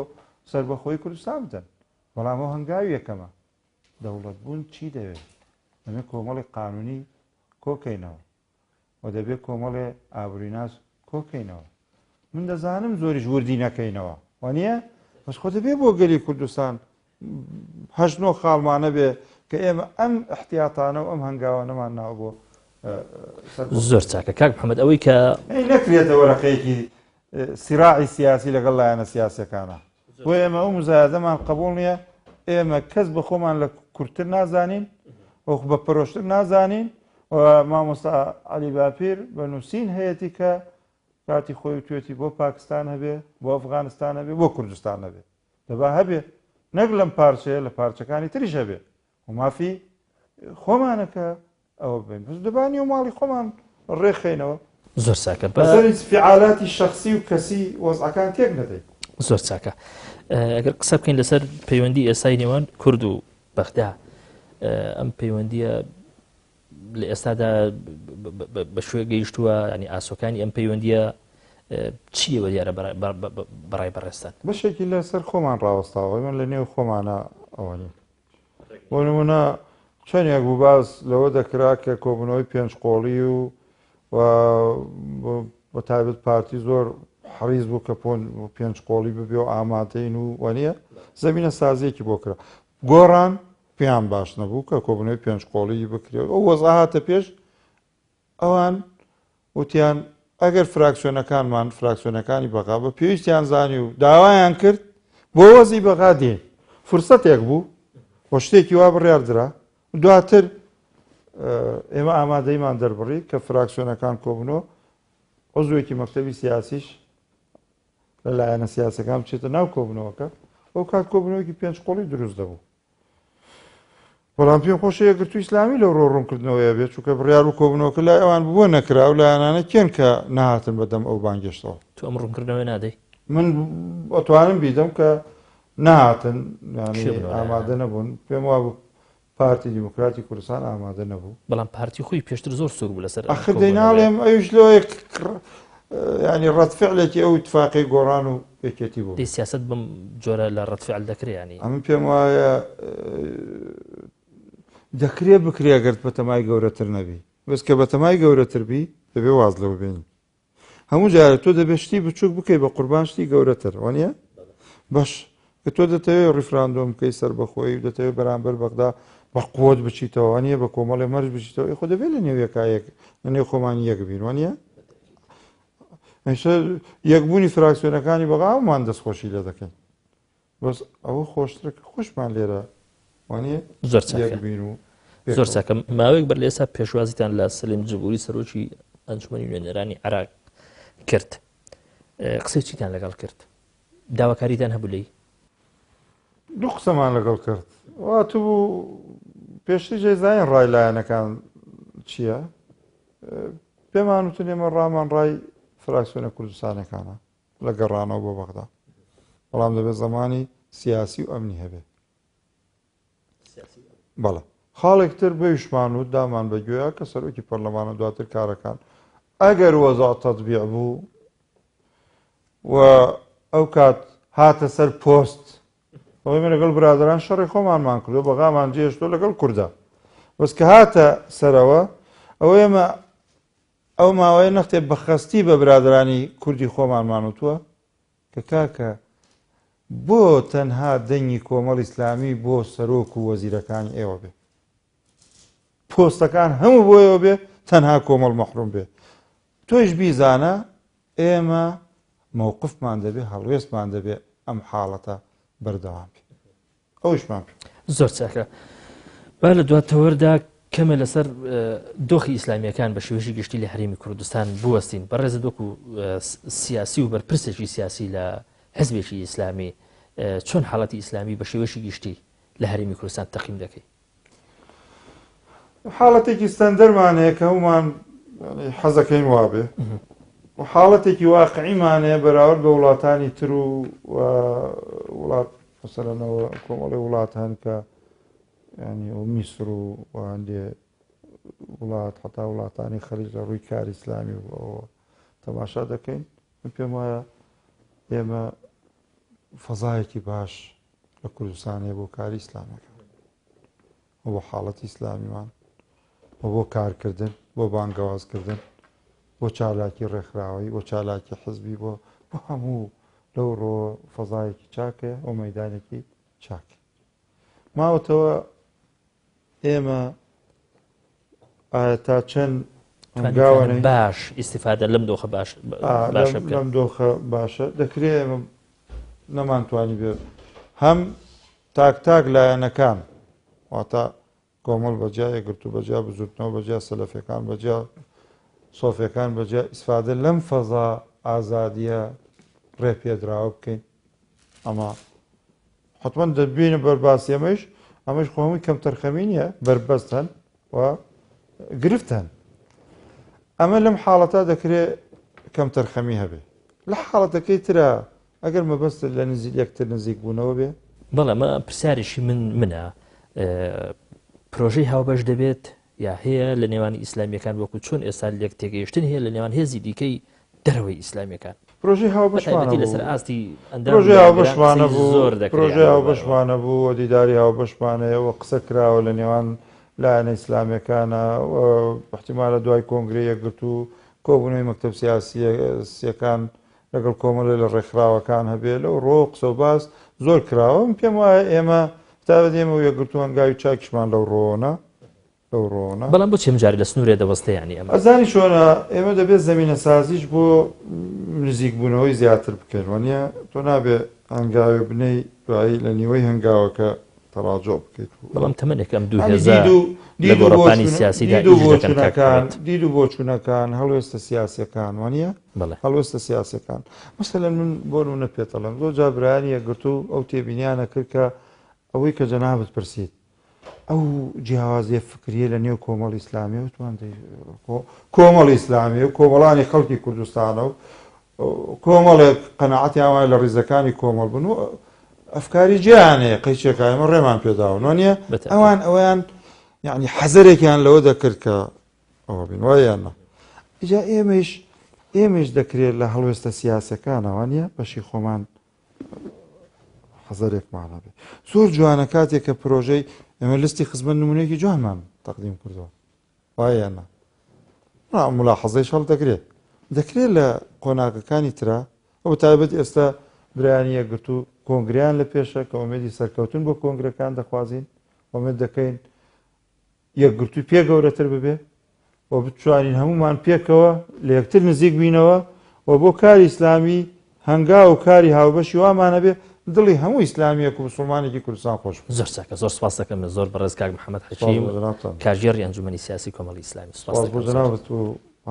B: سەربەخۆی کوردستان بدەن بەڵام ئەو هەنگاوی یەکەمە دەوڵەت بوون چی دەوێت ئەمە کۆمەڵی قانونی کۆکەینەوە و دەبێت کۆمەڵێ ئابروویناس کۆکەینەوە من دەزانم زۆریش وردی نەکەینەوە وانە بەس خۆ دەبێت بۆ گەلی کوردستان هەژنۆ خاڵمانە بێ کە ئێمە ئەم احتیاتانە و ئەم هەنگاوانەمان ناوە بۆ
A: زۆر چاکە کاک محەممەد ئەوەی کە
B: نەکرێتە وەرەقەیەکی سیراعی سیاسی لەگەڵ لایەنە سیاسەکانە بۆ ئێمە ئەو مزایدەمان قبول نییە ئێمە کەس بە خۆمان لە کورتتر نازانین وەخ بە پرۆشتر نازانین و مامۆستا عەلی باپیر بە نووسین هەیەی کە کاتی خۆی توێتی بۆ پاکستان هەبێ بۆ ئەفغانستان هەبێ بۆ کوردستان هەبێ دەبا هەبێ نەک لەم پارچەیە لە پارچەکانی تریش هەبێ و مافی خۆمانەکە ئەوە بین بەس دەبانی و ماڵی خۆمان ڕێخینەوە
A: زۆر چاکە
B: بەسەری فعالاتی شخصی و کەسی وەزعەکان تێک نەدەین
A: زۆر چاکە ئەگەر قسە بکەین لەسەر پەیوەندی ئێستای نێوان کورد و بەغدا ئەم پەیوەندیە لە ئێستادا بە شوێ گەیشتووە ینی ئاسۆکانی ئەم پەیوەندیە چیەوە دیارە بەڕای بەڕێستان
B: بەشێکی لەسەر خۆمان ڕاوەستاوە من لە نێو خۆمانە ئەوەنی بۆ نمونە چەندێک بوو باز لەوە دەکرا کە کۆبوونەوەی پێنج قۆڵی و بە تایبەت پارتی زۆر حەریز بوو کە پێنج قۆڵی ببێ و ئامادەین و وانە زەمینە سازیەکی بۆ کرا گۆڕان پێیان باش نەبوو کە کۆبوونەوەی پێنج قۆڵی بکرێت ئەو وەزع هاتە پێش ئەوان وتیان ئەگەر فراکسیۆنەکانمان فراکسیۆنەکانی بەغا بە پێویستیان زانی و داوایان کرد بۆ وەزی بەغا دێن فرسەتێک بوو بۆ شتێکی وا بڕیاردرا دواتر ئێمە ئامادەیمان دەربڕی کە فراکسیۆنەکان کۆبنەوە عضوێکی مەکتەبی سیاسیش لەلایەنە سیاسەکان بچێتە ناو کۆبنەوەکە ئەو کات کۆبنەوەکی پێنج قۆڵی دروست دەبوو. بەڵام پێم خۆشە یەکگرتووی ئیسلامی لەو ڕۆڕوونکردنەوەیە بێت چونکە بڕیار و کۆبنەوەکە لای ئەوان بووە نەکرا و لایەنانە کێن کە نهاتن بەدەم ئەو بانگێشتەوە.
A: تو ئەم ڕوونکردنەوەی نادەی؟
B: من ئەتوانم بیدەم کە نهاتن ئامادە نەبوون پێم وا بوو پارتی دیموکراتی کوردستان ئامادە نەبوو.
A: بەڵام پارتی خۆی پێشتر زۆر سوور بوو لەسەر
B: ئەخر دەیناڵێم ئەوش لەوە ینی ڕەتفعلێکی ئەو اتفاقی گۆڕان و یەکێتی بوو.
A: دەی سیاست بم جۆرە لە ڕەتفعل دەکرێت ینی
B: ئەمن پێم وایە دەکرێت بکرێ گەرت بە تەمای گەورەتر نەبی بەس کە بە تەمای گەورەتر بی دەبێ واز لەوە بێنی هەموو جارە تۆ دەبێت شتی بچووک بکەی بە قوربان شتی گەورەتر وانە باش کە تۆ دەتەوێت ڕیفراندۆم بکەی سەر بەخۆی دەتەوێت بەرامبەر بەغدا بە قوت بچیتەوە وانە بە کۆمەڵێ مەرج بچیتەوە خۆ دەبێت لە نێویەکایەک لە نێو خۆمانی یەک بین وانە یەکبوونی فراکسیۆنەکانی بەغاومان دەستخۆشی لێ دەکەین بەس ئەوە خۆشترە کە خۆشمان لێرە وانە
A: زۆر چاکە
B: بین و
A: زۆر چاکە ماوەیەک بەر لە ئێستا پێشوازیتان لە سەلیم جبوری سەرۆکی ئەنجومەنی نوێنەرانی عێراق کرد قسەی چیتان لەگەڵ کرد داواکاریتان هەبوو لێی
B: دوو قسەمان لەگەڵ کرد واتە بوو پێشتر جێزایین ڕای لایەنەکان چییە پێمان وتن ئێمە ڕامان ڕای فراکسیۆنە کوردستانەکانە لە گەڕانەوە بۆ بەغدا بەڵام دەبێت زمانی سیاسی و ئەمنی هەبێ بەڵێ خاڵێکتر بەویشمان و دامان بەگوێە کە سەرۆکی پەرلەمانە دواتر کارەکان ئەگەر وەزع تەطبیع بوو و ئەو کات هاتە سەر پۆست ئەوەی من لەگەڵ برادران شەڕی خۆمانمان کردو بەغامان جێشتۆ لەگەڵ کووردا بەس کە هاتە سەرەوە ئەوە ئێمە ئەو ماوەیە نەختێ بەخەستی بە برادرانی کوردی خۆمانمان وتووە کە کاکە بۆ تەنها دەنگی کۆمەڵ ئیسلامی بۆ سەرۆک و وەزیرەکانی ئێوە بێ پۆستەکان هەموو بۆ ئێوە بێ تەنها کۆمەڵ مەحروم بێ تۆیش بیزانە ئێمە مووقفمان دەبێ هەڵوێستمان دەبێ ئەم حاڵەتە بەردەوام بێ ئەوشمان پێ
A: زۆر چاکە با لە دواتەوەردا کەمە لەسەر دۆخی ئیسلامیەکان بە شێوەیەکی گشتی لە هەرێمی کوردستان بوەستین بەڕێز دۆکو سیاسی و بەرپرسێکی سیاسی لە حزبێکی ئیسلامی چۆن حاڵەتی ئیسلامی بە شێوەیەکی گشتی لە هەرێمی کوردستان تەقیم دەکەی
B: حاڵەتێکی ستەندەرمانەیە کە هەمومان حەزەکەین وابێ و حاڵەتێکی واقعیمانەیە بەراورد بە وڵاتانی تر و وڵات مەسەلەنەوە کۆمەڵی وڵاتان کە ینی ئەو میسر و هەندێ وڵات حتا وڵاتانی خەلیج لە ڕووی کاری ئیسلامی و تەماشا دەکەین من پێم وایە ئێمە فەزایەکی باش لە کوردستانەیە بۆ کاری ئیسلامەکە و بۆ حاڵەتی ئیسلامیمان و بۆ کارکردن بۆ بانگەوازکردن بۆ چالاکی ڕێکخراوی بۆ چالاکی حزبی بۆ هەموو لەو ڕۆ فەزایەکی چاکەیە ئەو مەیدانێکی چاکە ماوەتەوە ئێمە تا چەند هەنگاوانەی
A: باش ئیسیفادە لەم دۆخە باشە
B: لەم دۆخە باشە دەکرێت ئێمە نەمانتوانی بێت هەم تاک لایەنەکان واتە کۆمەڵ بەجیا یەکگرت و بەجیا بزوتنەوە بەجیا سەلەفیەکان بەجیا سۆفیەکان بەجیا ئیسفادە لەم فەزا ئازادیە ڕێپێدراوە بکەین ئەمە حتمما دەبینە بەرباسی ئەمەش خۆمی کەم تەرخەمی نیە بربەستن و گرفتن ئەمە لەم حاڵەتە دەکرێت کەم تەرخەمی هەبێ لە حاڵەتەکەی ترە ئەگەر مەبەستە لە نزیک یەکتر نزیک بوونەوە بێ
A: بەڵێ مە پرسیارێکی منە پرۆژەی هاوبەش دەبێت یا هەیە لە نێوانی ئیسلامیەکان وەکو چۆن ئێستا لێک تێگەیشتن هەیە لە نێوان هێزی دیکەی دەرەوەی ئیسلامیەکان
B: پرۆژەی هاوبەشمانە
A: لەسەر ئاستی
B: پرۆژەی هاوبەشمانە بوو پرۆژەی هاوبەشمانە بوو و دیداری هاوبەشمانەیە و قسە کراوە لە نێوان لایەنە ئیسلامیەکانە احتیمالە دوای کۆنگرەی یەکگرت و کۆبوونەوەی مەکتەب سیاسیەکان لەگەڵ کۆمەڵێ لە ڕێکخراوەکان هەبێ لەو ڕۆ قسە و باس زۆر کراوە پێم وایە ئێمە تابەت ئێمە و یەکگرت و هەنگاوی چاکیشمان لەو ڕۆنە
A: بەڵام بۆ چێم جاری لە سنوورێ دەوەستە ینی ئەمە
B: ئەزانی چۆنە ئێمە دەبێت زمینە سازیش بۆ نزیک بوونەوەی زیاتر بکەین وانە تۆ نابێ هەنگاوی بنەی دوایی لە نیوەی هەنگاوەکە تەڕاجۆ بکەیت
A: بەڵام تەمەنێک ئەم 2000 لە گۆڕەپانی سیاسیدا ئیش دەکەن کاکەوێت.
B: دید و بۆچوونەکان هەڵوێستە سیاسەکان وانە
A: بەڵێ
B: هەڵوێستە سیاسەکان مەسەلەن من بۆ نمونە پێتەڵم زۆر جا برایانیە گرت و ئەو تێبینیانە کرد کە ئەوەی کە جەنابەت پرسیت ئەو جیاوازیە فکریە لە نێو کۆمەڵی ئیسلامی وتوان کۆمەڵی ئیسلامی و کۆمەڵانی خەڵکی کوردستانە و کۆمەڵێک قەنەعەتیان وایە لە ڕیزەکانی کۆمەڵ بن و ئەفکاری جیانەیە قەیچێکە ئێمە ڕێمان پێداوە وانە ئەوان یعنی حەزەرێکیان لەوە دەکرد کە ئەوە بین وایەنە ئیجا ئێمەش دەکرێت لە هەڵوێستە سیاسەکانەوە نیە بەشی خۆمان حەزەرێکمانە بێت زۆر جوانە کاتێک کە پرۆژەی ئێمە لستی خزمەت نمونەیەکی جوانمان تەقدیم کردەوە وایەنە ملاحەزەی هەڵ دەکرێت لە قۆناغەکانی ترا ئەو تایبەت ئێستا برایانیە گرت و کۆنگریان لە پێشە کە ئومێدی سەرکەوتن بۆ کۆنگرەکان دەخوازیین ئومێد دەکەین یەکگرتووی پێ گەورەتر ببێ و بتوانین هەمومان پێکەوە لە یەکتر نزیک بینەوە و بۆ کاری ئیسلامی هەنگا و کاری هاوبەشی وامانە بێ دڵی هەموو ئیسلامیەک و مسلمانێکی کوردستان خۆش
A: زۆر چاکە زۆر سپاس دەکەم زۆر بەڕێز کاک محەممەد حەکیم کاژێری ئەنجومەنی سیاسی کۆمەڵی ئیسلامی سپاس
B: بۆ جەنابەت و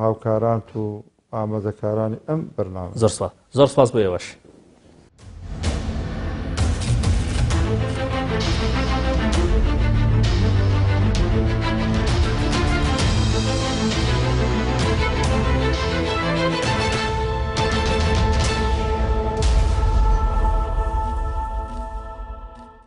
B: هاوکاران و ئامادەکارانی ئەم بەرنامە
A: زۆر سپاس بۆ ئێوەش